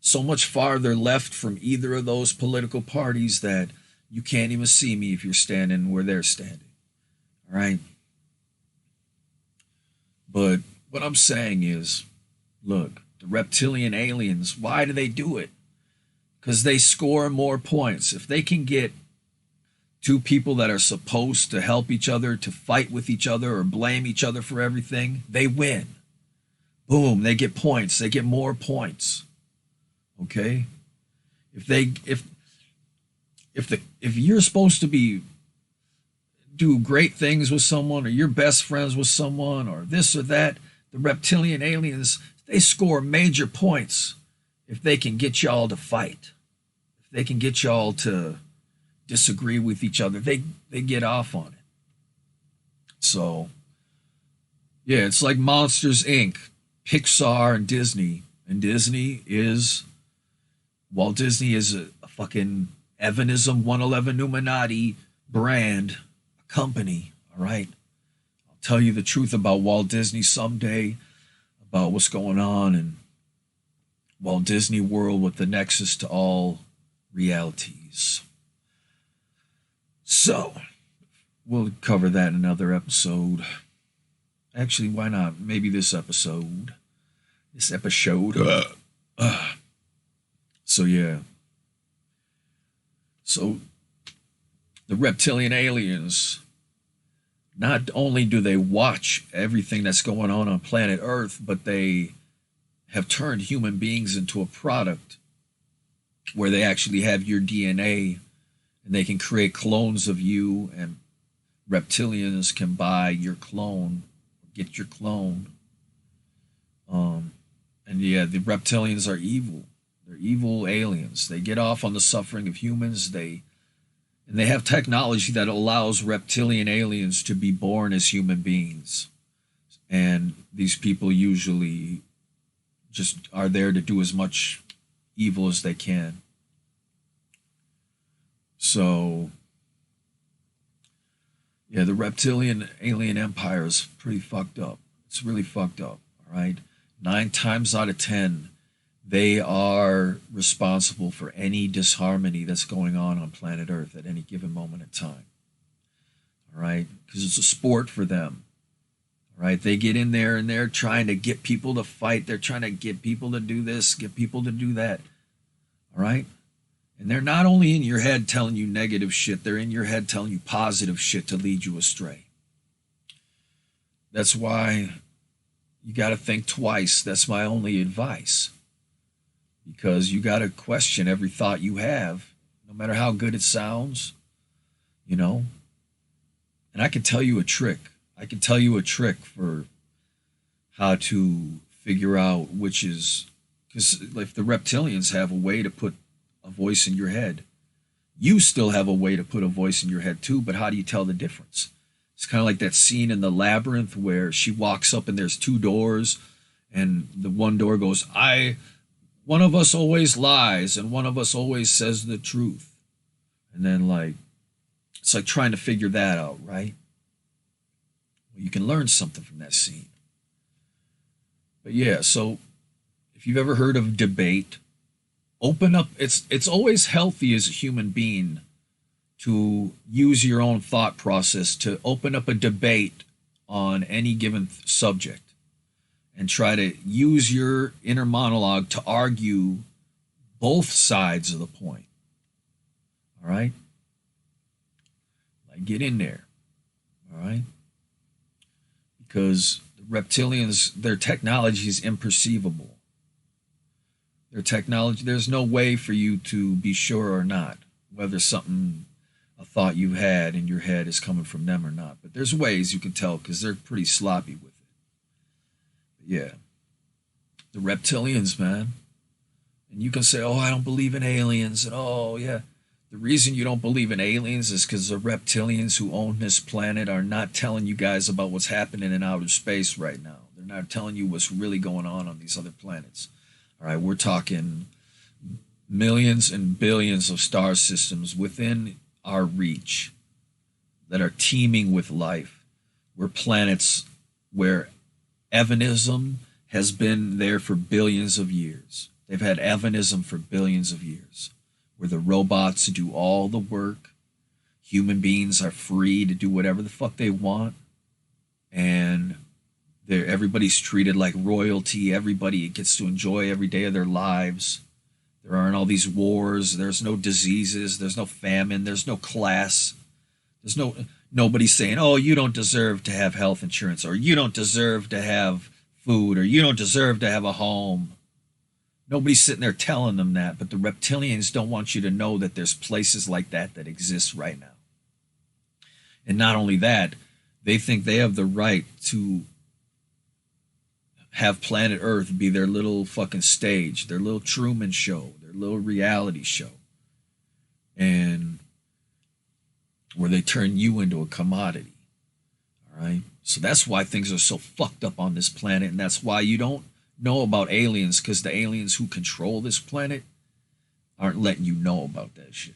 so much farther left from either of those political parties that you can't even see me if you're standing where they're standing. All right? But what I'm saying is, Look, the reptilian aliens, why do they do it? Because they score more points. If they can get two people that are supposed to help each other to fight with each other or blame each other for everything, they win. Boom, they get points. They get more points. Okay? If you're supposed to do great things with someone, or you're best friends with someone, or this or that, the reptilian aliens, they score major points if they can get y'all to fight. If they can get y'all to disagree with each other, they get off on it. So yeah, it's like Monsters Inc., Pixar, and Disney. And Walt Disney is a fucking Evanism 111 Illuminati brand, a company, all right? I'll tell you the truth about Walt Disney someday, about what's going on in Walt Disney World with the nexus to all realities. So, we'll cover that in another episode. Actually, why not? Maybe this episode. So, yeah. So, the reptilian aliens, not only do they watch everything that's going on planet Earth, but they have turned human beings into a product where they actually have your DNA, and they can create clones of you, and reptilians can buy your clone, get your clone. And yeah, the reptilians are evil. They're evil aliens. They get off on the suffering of humans. And they have technology that allows reptilian aliens to be born as human beings. And these people usually just are there to do as much evil as they can. So, yeah, the reptilian alien empire is pretty fucked up. It's really fucked up, all right? 9 times out of 10, they are responsible for any disharmony that's going on planet Earth at any given moment in time, all right? Because it's a sport for them, all right? They get in there and they're trying to get people to fight. They're trying to get people to do this, get people to do that, all right? And they're not only in your head telling you negative shit, they're in your head telling you positive shit to lead you astray. That's why you got to think twice. That's my only advice. Because you got to question every thought you have, no matter how good it sounds, you know. And I can tell you a trick. I can tell you a trick for how to figure out which is, because if the reptilians have a way to put a voice in your head, you still have a way to put a voice in your head too, but how do you tell the difference? It's kind of like that scene in the labyrinth where she walks up and there's 2 doors, and the one door goes, one of us always lies and one of us always says the truth. And then it's like trying to figure that out, right? Well, you can learn something from that scene. But yeah, so if you've ever heard of debate, open up. It's always healthy as a human being to use your own thought process, to open up a debate on any given subject and try to use your inner monologue to argue both sides of the point. All right? Get in there. All right? Because the reptilians, their technology is imperceivable. Their technology, there's no way for you to be sure or not whether a thought you had in your head is coming from them or not. But there's ways you can tell because they're pretty sloppy with it. But yeah, the reptilians, man. And you can say, oh, I don't believe in aliens. And oh, yeah. The reason you don't believe in aliens is because the reptilians who own this planet are not telling you guys about what's happening in outer space right now. They're not telling you what's really going on these other planets. All right, we're talking millions and billions of star systems within our reach that are teeming with life. We're planets where Evanism has been there for billions of years. They've had Evanism for billions of years, where the robots do all the work. Human beings are free to do whatever the fuck they want. And Everybody's treated like royalty. Everybody gets to enjoy every day of their lives. There aren't all these wars. There's no diseases. There's no famine. There's no class. There's nobody saying, oh, you don't deserve to have health insurance, or you don't deserve to have food, or you don't deserve to have a home. Nobody's sitting there telling them that, but the reptilians don't want you to know that there's places like that exist right now. And not only that, they think they have the right to have planet Earth be their little fucking stage, their little Truman Show, their little reality show. And where they turn you into a commodity. All right? So that's why things are so fucked up on this planet, and that's why you don't know about aliens, because the aliens who control this planet aren't letting you know about that shit.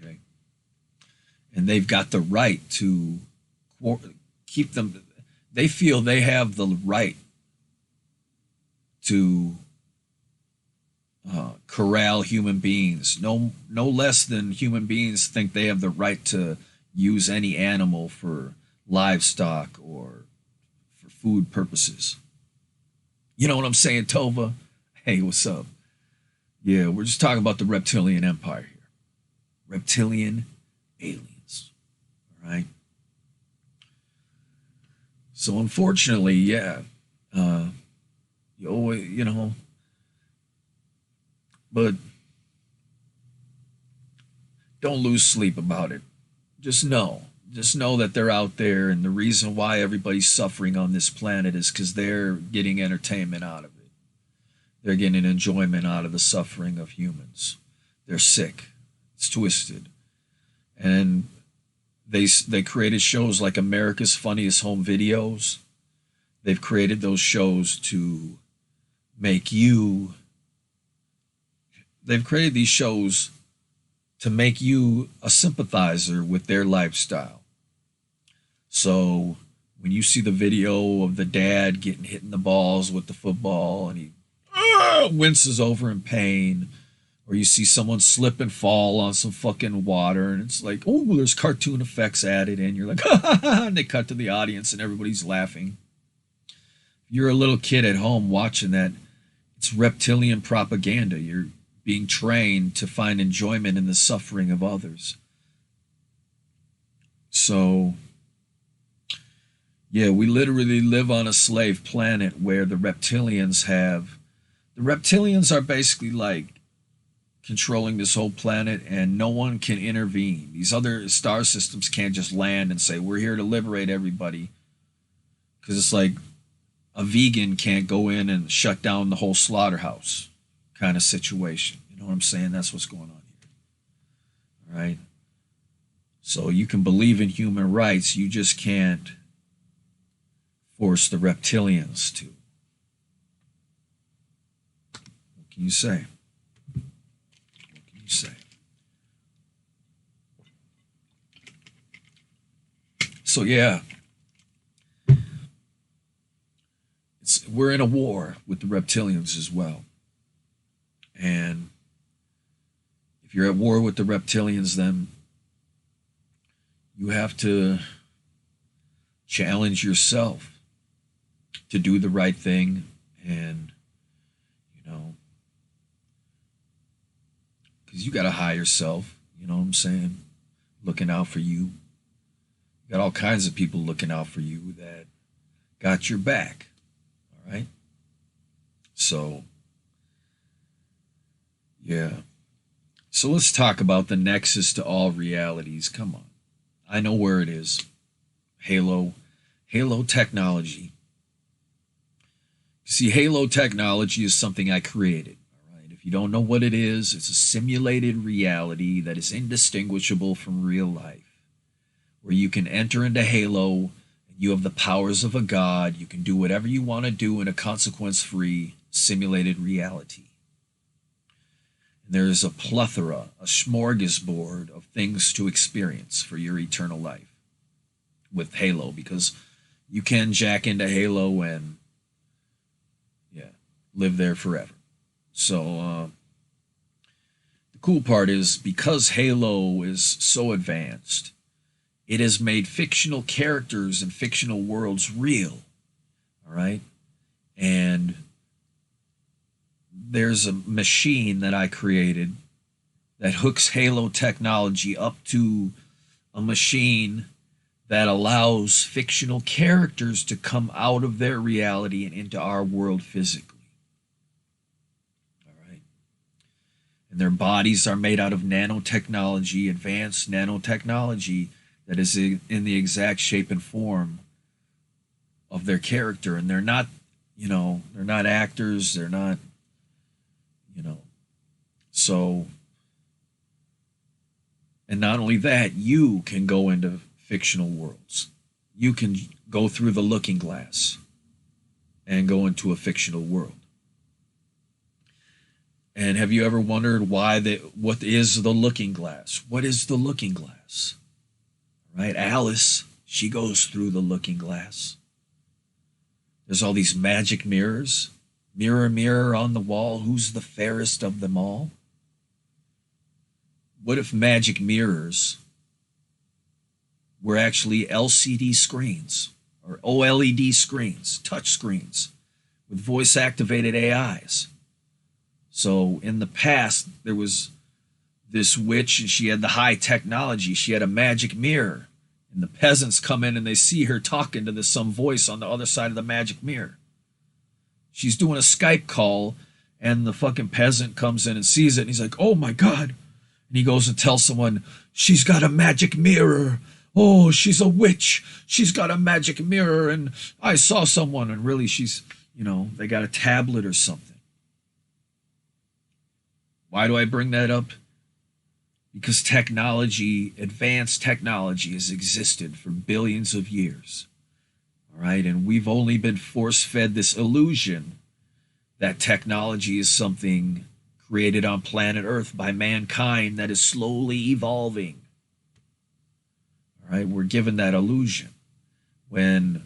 Okay? And they've got the right to keep them. They feel they have the right to corral human beings. No less than human beings think they have the right to use any animal for livestock or for food purposes. You know what I'm saying, Tova? Hey, what's up? Yeah, we're just talking about the reptilian empire here. Reptilian aliens. All right? So unfortunately, yeah, you always, but don't lose sleep about it. Just know that they're out there, and the reason why everybody's suffering on this planet is because they're getting entertainment out of it. They're getting enjoyment out of the suffering of humans. They're sick. It's twisted. And they created shows like America's Funniest Home Videos. They've created those shows to make you... They've created these shows to make you a sympathizer with their lifestyle. So when you see the video of the dad getting hit in the balls with the football and he winces over in pain, or you see someone slip and fall on some fucking water and it's like, oh, there's cartoon effects added in. You're like, ha ha ha, and they cut to the audience and everybody's laughing. If you're a little kid at home watching that, it's reptilian propaganda. You're being trained to find enjoyment in the suffering of others. So, yeah, we literally live on a slave planet where the reptilians are basically like controlling this whole planet, and no one can intervene. These other star systems can't just land and say, we're here to liberate everybody. Because it's like a vegan can't go in and shut down the whole slaughterhouse kind of situation. You know what I'm saying? That's what's going on here. All right? So you can believe in human rights, you just can't force the reptilians to. What can you say? What can you say? So yeah, we're in a war with the reptilians as well. And if you're at war with the reptilians, then you have to challenge yourself to do the right thing, and because you got a higher self, you know what I'm saying, looking out for you. You got all kinds of people looking out for you that got your back. All right? So, yeah. So let's talk about the nexus to all realities. Come on. I know where it is. Halo technology. See, Halo technology is something I created. All right? If you don't know what it is, it's a simulated reality that is indistinguishable from real life, where you can enter into Halo and you have the powers of a god. You can do whatever you want to do in a consequence-free simulated reality. And there is a plethora, a smorgasbord of things to experience for your eternal life with Halo, because you can jack into Halo and live there forever. So the cool part is, because Halo is so advanced, it has made fictional characters and fictional worlds real. All right. And there's a machine that I created that hooks Halo technology up to a machine that allows fictional characters to come out of their reality and into our world physically. All right. And their bodies are made out of nanotechnology, advanced nanotechnology that is in the exact shape and form of their character. And they're not, they're not actors, they're not, so, and not only that, you can go into fictional worlds. You can go through the looking glass and go into a fictional world. And have you ever wondered what is the looking glass? What is the looking glass? Right? Alice, she goes through the looking glass. There's all these magic mirrors. Mirror, mirror on the wall, who's the fairest of them all? What if magic mirrors were actually LCD screens or OLED screens, touch screens with voice activated AIs? So in the past, there was this witch and she had the high technology. She had a magic mirror and the peasants come in and they see her talking to some voice on the other side of the magic mirror. She's doing a Skype call and the fucking peasant comes in and sees it and he's like, oh my God. And he goes and tells someone, she's got a magic mirror. Oh, she's a witch. She's got a magic mirror and I saw someone. And really she's, they got a tablet or something. Why do I bring that up? Because technology, advanced technology has existed for billions of years. All right, and we've only been force-fed this illusion that technology is something created on planet Earth by mankind that is slowly evolving. All right, we're given that illusion when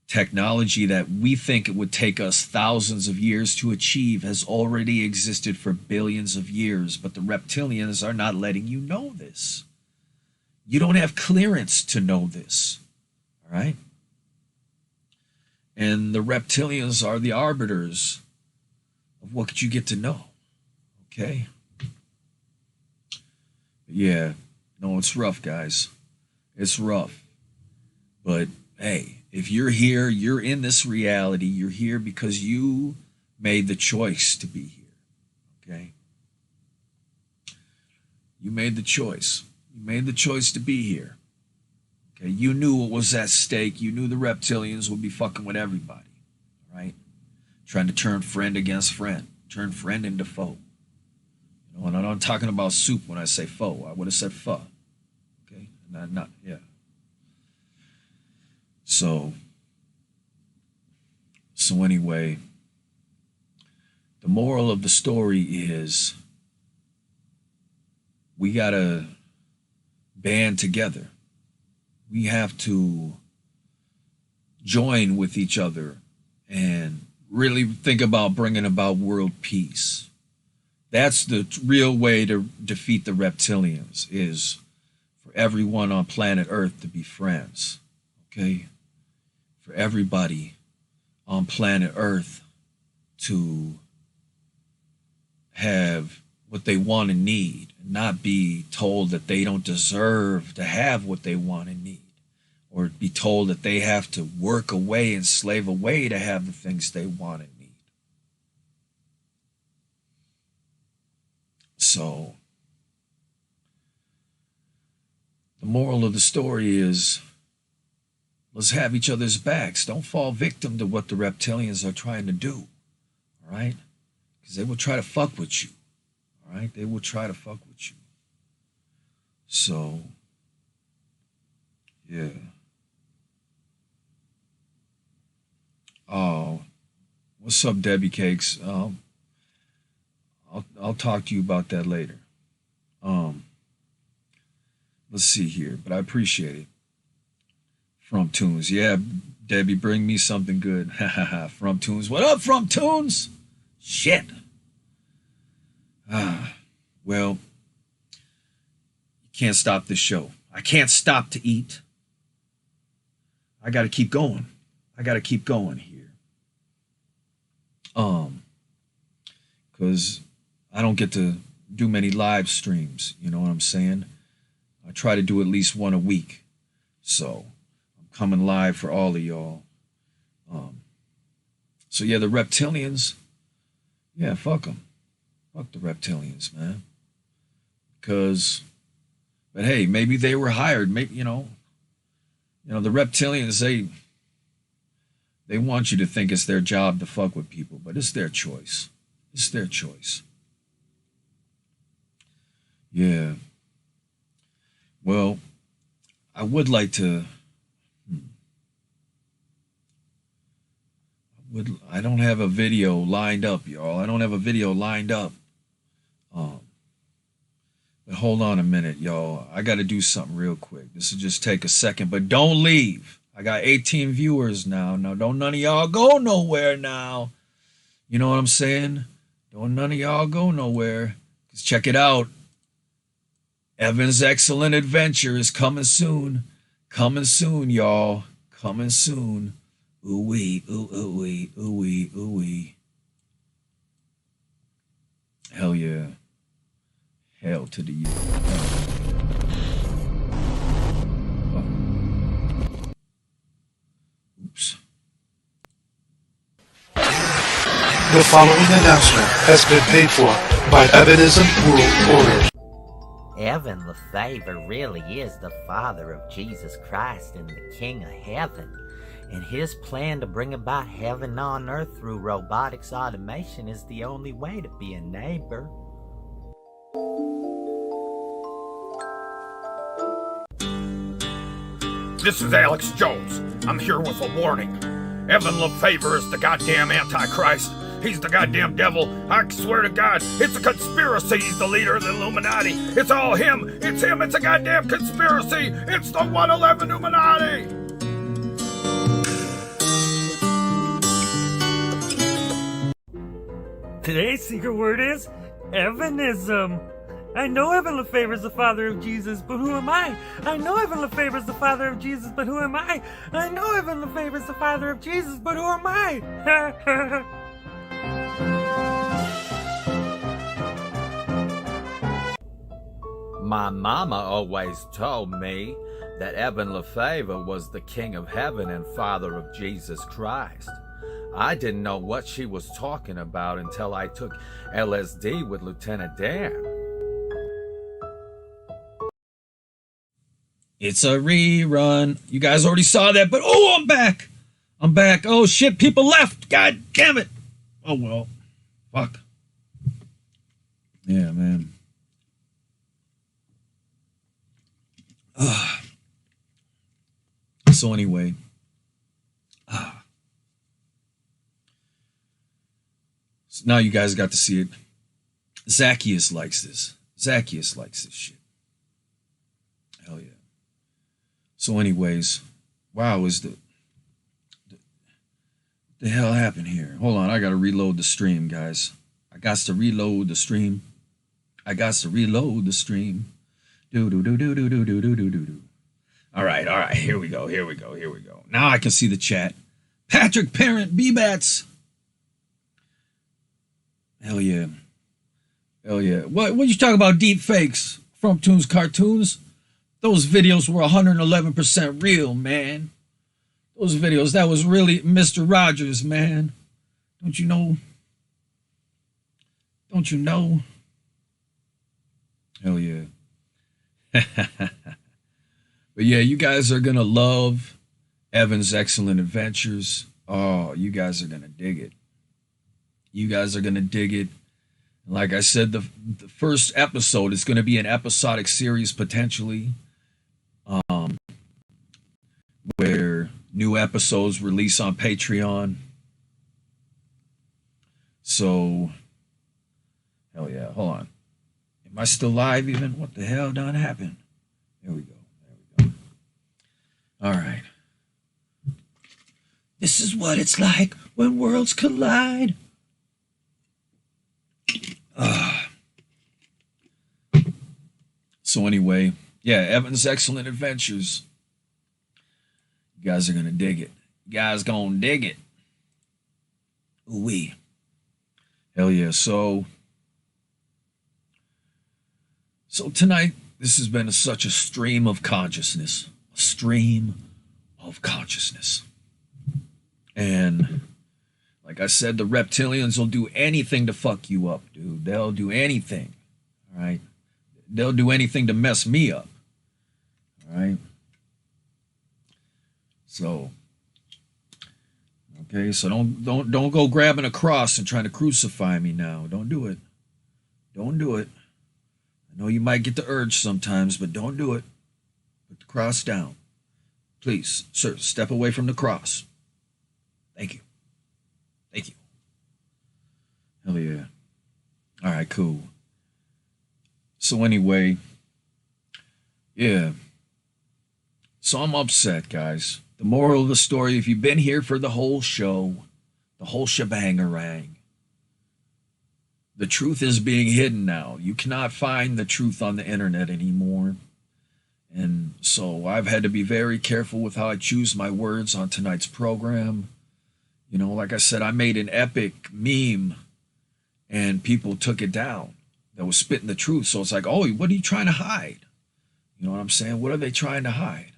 technology that we think it would take us thousands of years to achieve has already existed for billions of years, but the reptilians are not letting you know this. You don't have clearance to know this. All right? And the reptilians are the arbiters of what you get to know. Okay? Yeah. No, it's rough, guys. It's rough. But, hey, if you're here, you're in this reality. You're here because you made the choice to be here. Okay? You made the choice. You made the choice to be here. Okay, you knew what was at stake. You knew the reptilians would be fucking with everybody, right? Trying to turn friend against friend, turn friend into foe. And I'm not talking about soup when I say foe. I would have said pho. Okay, yeah. So anyway, the moral of the story is we gotta band together. We have to join with each other and really think about bringing about world peace. That's the real way to defeat the reptilians, is for everyone on planet Earth to be friends, okay? For everybody on planet Earth to have what they want and need, and not be told that they don't deserve to have what they want and need, or be told that they have to work away and slave away to have the things they want and need. So, the moral of the story is, let's have each other's backs. Don't fall victim to what the reptilians are trying to do, all right? Because they will try to fuck with you. All right, they will try to fuck with you. So, yeah. Oh, what's up, Debbie Cakes? I'll talk to you about that later. Let's see here, but I appreciate it. From Tunes, yeah, Debbie, bring me something good. Ha ha ha. From Tunes, what up, From Tunes? Shit. Well, you can't stop this show. I can't stop to eat. I got to keep going. I got to keep going here. Because I don't get to do many live streams. You know what I'm saying? I try to do at least one a week. So I'm coming live for all of y'all. So yeah, the Reptilians. Yeah, fuck them. Fuck the Reptilians, man. But hey, maybe they were hired. Maybe, the Reptilians, they want you to think it's their job to fuck with people, but it's their choice. It's their choice. Yeah. Well, I would like to. I don't have a video lined up, y'all. I don't have a video lined up. But hold on a minute, y'all. I got to do something real quick. This will just take a second, but don't leave. I got 18 viewers now. Now, don't none of y'all go nowhere now. You know what I'm saying? Don't none of y'all go nowhere. Because check it out. Evan's Excellent Adventure is coming soon. Coming soon, y'all. Coming soon. Ooh-wee, ooh-wee, ooh-wee, ooh-wee. Hell yeah. Hell to the youth. Oops. The following announcement has been paid for by Evanism World Order. Evan Lefavor really is the father of Jesus Christ and the King of Heaven. And his plan to bring about heaven on earth through robotics automation is the only way to be a neighbor. This is Alex Jones. I'm here with a warning. Evan Lefavor is the goddamn Antichrist. He's the goddamn devil. I swear to God, it's a conspiracy. He's the leader of the Illuminati. It's all him. It's him. It's a goddamn conspiracy. It's the 111 Illuminati. Today's secret word is Evanism. I know Evan Lefavor is the father of Jesus, but who am I? I know Evan Lefavor is the father of Jesus, but who am I? I know Evan Lefavor is the father of Jesus, but who am I? My mama always told me that Evan Lefavor was the King of Heaven and Father of Jesus Christ. I didn't know what she was talking about until I took LSD with Lieutenant Dan. It's a rerun. You guys already saw that, but oh, I'm back. I'm back. Oh, shit, people left. God damn it. Oh, well. Fuck. Yeah, man. So anyway. So now you guys got to see it. Zacchaeus likes this. Zacchaeus likes this shit. Hell yeah. So anyways, wow, is the hell happened here? Hold on, I gotta reload the stream, guys. I got to reload the stream. Do. All right, here we go. Now I can see the chat. Patrick Parent, B-Bats. Hell yeah. What you talking about deep fakes? From Toons Cartoons? Those videos were 111% real, man. Those videos, that was really Mr. Rogers, man. Don't you know? Hell yeah. But yeah, you guys are going to love Evan's Excellent Adventures. Oh, you guys are going to dig it. Like I said, the first episode is going to be an episodic series potentially, where new episodes release on Patreon. So, hell yeah, hold on. Am I still live even? What the hell done happened? There we go. All right. This is what it's like when worlds collide. So anyway, yeah, Evan's Excellent Adventures. You guys are going to dig it. You guys gonna dig it. Ooh-wee. Hell yeah. So tonight, this has been such a stream of consciousness. A stream of consciousness. And like I said, the reptilians will do anything to fuck you up, dude. They'll do anything. All right. They'll do anything to mess me up. All right. So, okay, so don't go grabbing a cross and trying to crucify me now. Don't do it. Don't do it. I know you might get the urge sometimes, but don't do it. Put the cross down. Please, sir, step away from the cross. Thank you. Thank you. Hell yeah. All right, cool. So anyway, yeah. So I'm upset, guys. The moral of the story, if you've been here for the whole show, the whole shebang-a-rang, the truth is being hidden now. You cannot find the truth on the internet anymore. And so I've had to be very careful with how I choose my words on tonight's program. You know, like I said, I made an epic meme and people took it down that was spitting the truth. So it's like, oh, what are you trying to hide? You know what I'm saying? What are they trying to hide?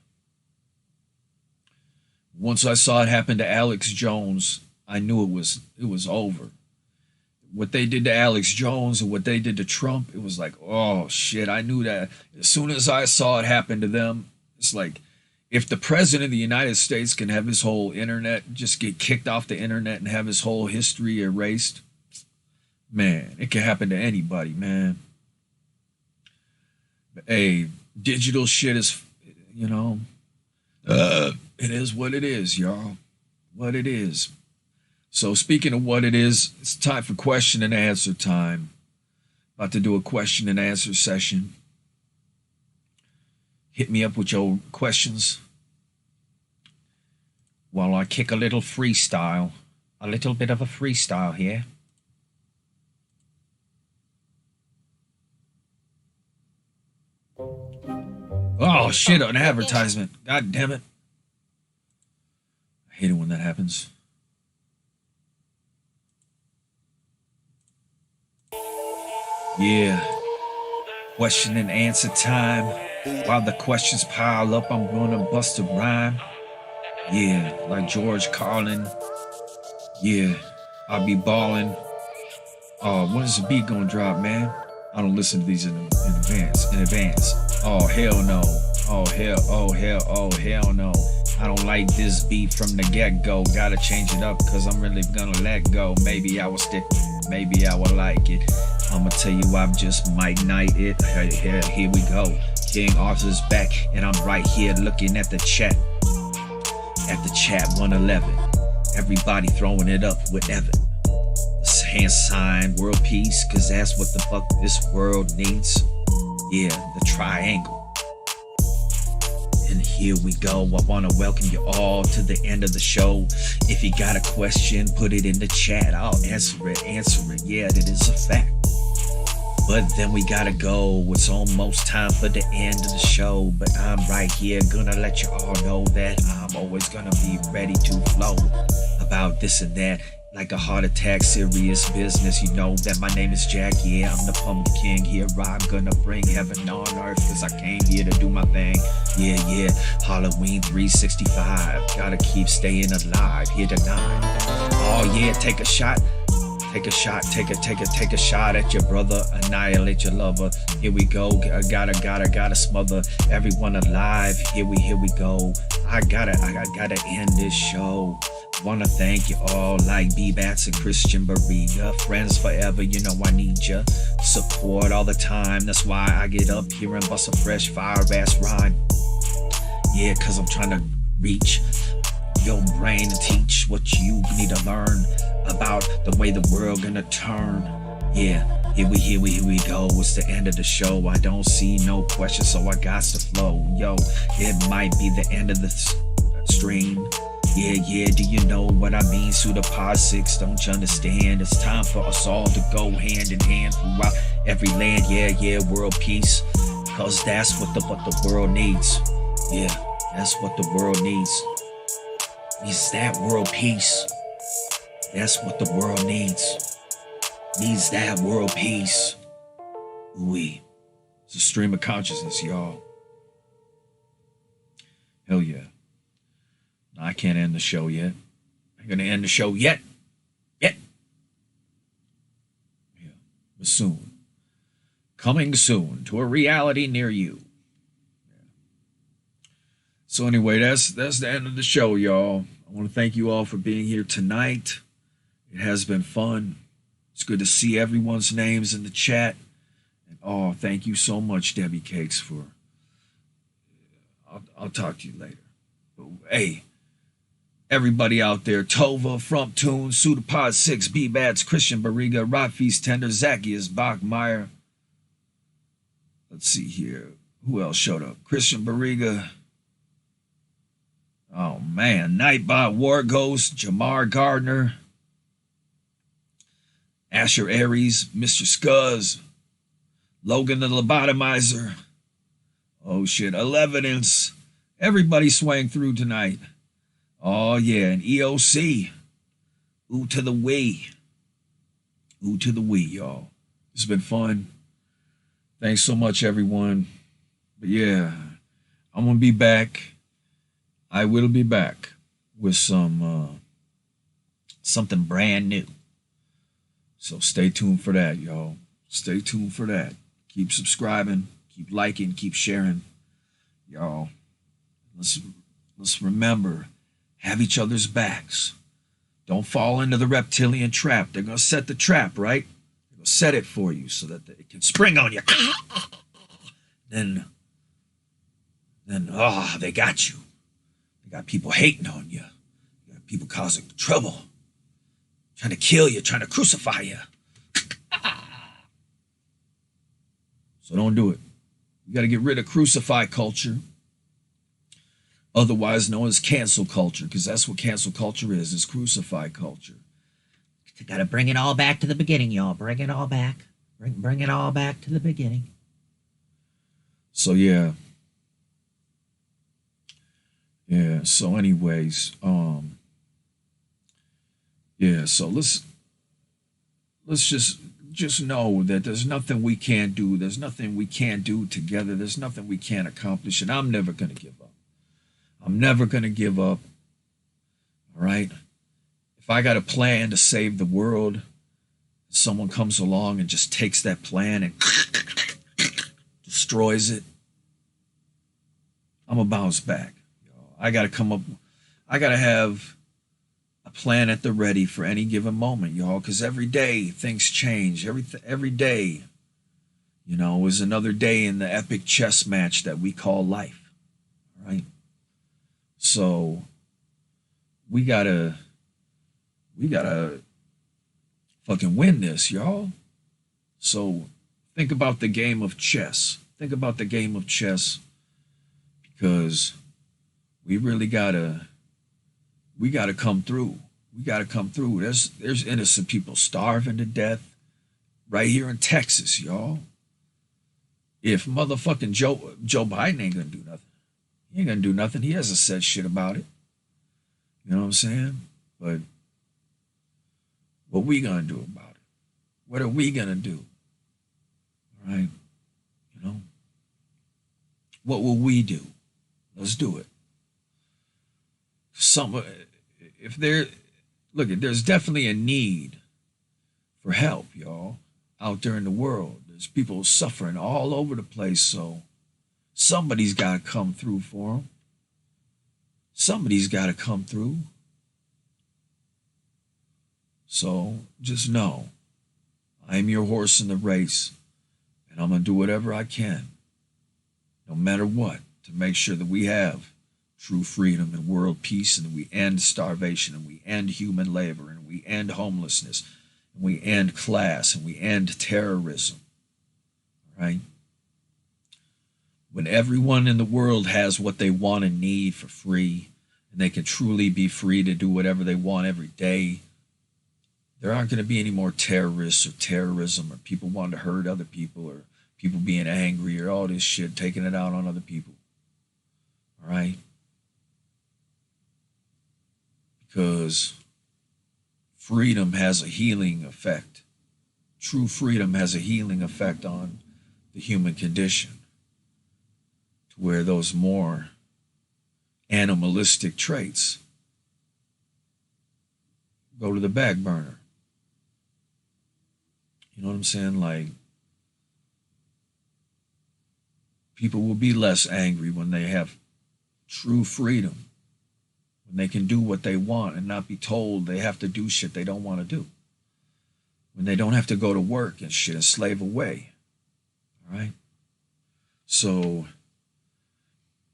Once I saw it happen to Alex Jones, I knew it was over. What they did to Alex Jones and what they did to Trump, it was like, oh shit, I knew that. As soon as I saw it happen to them, it's like, if the president of the United States can have his whole internet, just get kicked off the internet and have his whole history erased, man, it can happen to anybody, man. But, hey, digital shit is, you know, it is what it is, y'all. What it is. So speaking of what it is, it's time for question and answer time. About to do a question and answer session. Hit me up with your questions while I kick a little freestyle. A little bit of a freestyle here. Oh shit, an advertisement. God damn it. I hate it when that happens. Yeah. Question and answer time. While the questions pile up, I'm gonna bust a rhyme. Yeah, like George Carlin. Yeah, I'll be balling. Oh, when is the beat gonna drop, man? I don't listen to these in advance. Oh, hell no. Oh, hell no. I don't like this beat from the get-go. Gotta change it up, cause I'm really gonna let go. Maybe I will stick with it, maybe I will like it. I'ma tell you, I just might night it. Here we go. King Arthur's back, and I'm right here looking at the chat. At the chat 111. Everybody throwing it up with Evan. This hand sign, world peace, cause that's what the fuck this world needs. Yeah, the triangle. And here we go. I want to welcome you all to the end of the show. If you got a question, put it in the chat. I'll answer it. Yeah, that is a fact. But then we gotta go. It's almost time for the end of the show. But I'm right here gonna let you all know that I'm always gonna be ready to flow about this and that. Like a heart attack, serious business. You know that my name is Jack. Yeah, I'm the Pumpkin King. Here I'm gonna bring heaven on earth, cause I came here to do my thing. Yeah, Halloween 365. Gotta keep staying alive here tonight. Oh yeah, take a shot. Take a shot, take a shot at your brother, annihilate your lover. Here we go, gotta smother everyone alive. Here we go. I gotta end this show. Wanna thank you all like B-Bats and Christian Barriga. Friends forever, you know I need ya. Support all the time, that's why I get up here and bust a fresh fire-ass rhyme. Yeah, cause I'm trying to reach your brain and teach what you need to learn about the way the world gonna turn. Yeah, here we go. It's the end of the show. I don't see no questions, so I got to flow. Yo, it might be the end of the stream. Yeah, do you know what I mean? Pseudopod 6, don't you understand? It's time for us all to go hand in hand throughout every land. Yeah, world peace. Cause that's what the world needs. Yeah, that's what the world needs. Needs that world peace. That's what the world needs. Needs that world peace. Ooh-wee. It's a stream of consciousness, y'all. Hell yeah. No, I can't end the show yet. I'm gonna end the show yet. Yet. Yeah. But soon. Coming soon to a reality near you. Yeah. So anyway, that's the end of the show, y'all. I want to thank you all for being here tonight. It has been fun. It's good to see everyone's names in the chat. And oh, thank you so much, Debbie Cakes, for I'll talk to you later. But hey, everybody out there, Tova, Frumptoon, Pseudopod 6, B-Bats, Christian Barriga, Rafis Tender, Zacchaeus Bachmeyer. Let's see here. Who else showed up? Christian Barriga. Oh man, Nightbot, War Ghost, Jamar Gardner, Asher Aries, Mr. Scuzz, Logan the Lobotomizer. Oh shit, Elevenance. Everybody swang through tonight. Oh yeah, and EOC. Ooh to the we. Ooh to the we, y'all. It's been fun. Thanks so much, everyone. But yeah, I'm gonna be back. I will be back with some something brand new. So stay tuned for that, y'all. Stay tuned for that. Keep subscribing, keep liking, keep sharing. Y'all, let's remember, have each other's backs. Don't fall into the reptilian trap. They're going to set the trap, right? They're going to set it for you so that it can spring on you. Then, they got you. They got people hating on you. You got people causing trouble, trying to kill you, trying to crucify you. So don't do it. You got to get rid of crucify culture, otherwise known as cancel culture, because that's what cancel culture is crucify culture. You gotta bring it all back to the beginning, y'all. Bring it all back. Bring it all back to the beginning. So yeah. Yeah, so anyways, yeah, so let's just know that there's nothing we can't do. There's nothing we can't do together. There's nothing we can't accomplish, and I'm never going to give up. I'm never going to give up. All right? If I got a plan to save the world, someone comes along and just takes that plan and destroys it, I'm going to bounce back. I got to have a plan at the ready for any given moment, y'all, because every day things change. Every day, is another day in the epic chess match that we call life, right? So we gotta fucking win this, y'all. So think about the game of chess. Think about the game of chess, because we really gotta come through. We gotta come through. There's innocent people starving to death right here in Texas, y'all. If motherfucking Joe Biden ain't gonna do nothing. He ain't gonna do nothing. He hasn't said shit about it. You know what I'm saying? But what we gonna do about it? What are we gonna do? All right? What will we do? Let's do it. There's definitely a need for help, y'all, out there in the world. There's people suffering all over the place, so somebody's got to come through for them. Somebody's got to come through. So just know, I'm your horse in the race, and I'm going to do whatever I can, no matter what, to make sure that we have true freedom and world peace, and we end starvation, and we end human labor, and we end homelessness, and we end class, and we end terrorism, right? When everyone in the world has what they want and need for free, and they can truly be free to do whatever they want every day, there aren't going to be any more terrorists or terrorism or people wanting to hurt other people or people being angry or all this shit, taking it out on other people, all right? because freedom has a healing effect. True freedom has a healing effect on the human condition, to where those more animalistic traits go to the back burner. You know what I'm saying? Like, people will be less angry when they have true freedom, when they can do what they want and not be told they have to do shit they don't want to do, when they don't have to go to work and shit and slave away. All right? So,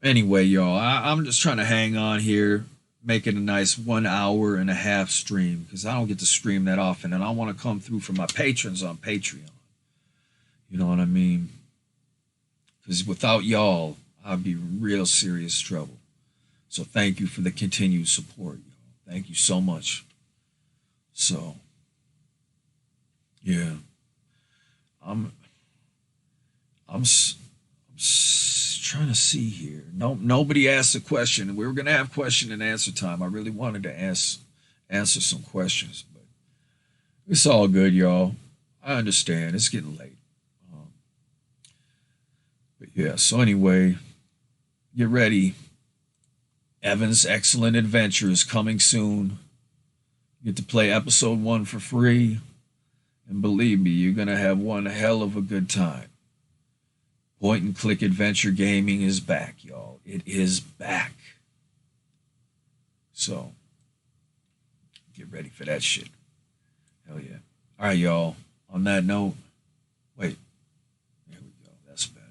anyway, y'all, I'm just trying to hang on here, make it a nice 1.5 hour stream, because I don't get to stream that often, and I want to come through for my patrons on Patreon. You know what I mean? Because without y'all, I'd be in real serious trouble. So thank you for the continued support, y'all. Thank you so much. So, yeah, I'm trying to see here. Nobody asked a question. We were gonna have question and answer time. I really wanted to answer some questions, but it's all good, y'all. I understand. It's getting late. But yeah, so anyway, get ready. Evan's Excellent Adventure is coming soon. You get to play episode 1 for free. And believe me, you're going to have one hell of a good time. Point and click adventure gaming is back, y'all. It is back. So, get ready for that shit. Hell yeah. All right, y'all. On that note, wait. There we go. That's better.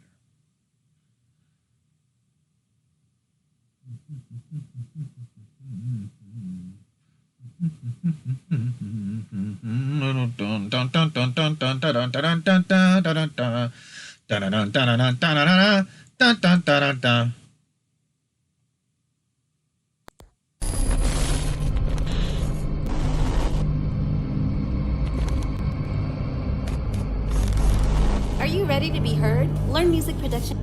Are you ready to be heard? Learn music production.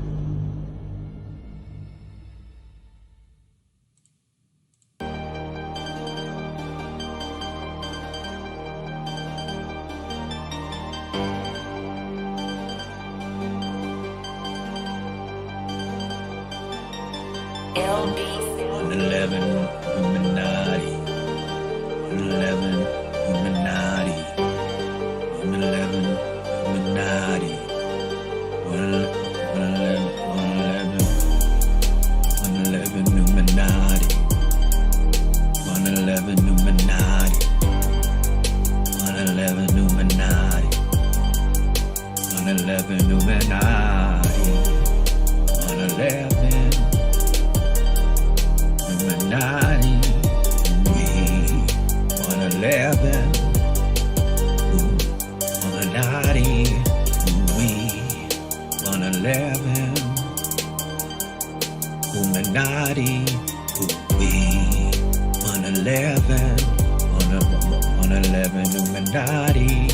Illuminati,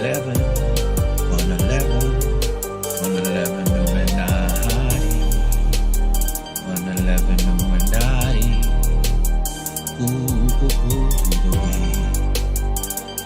111.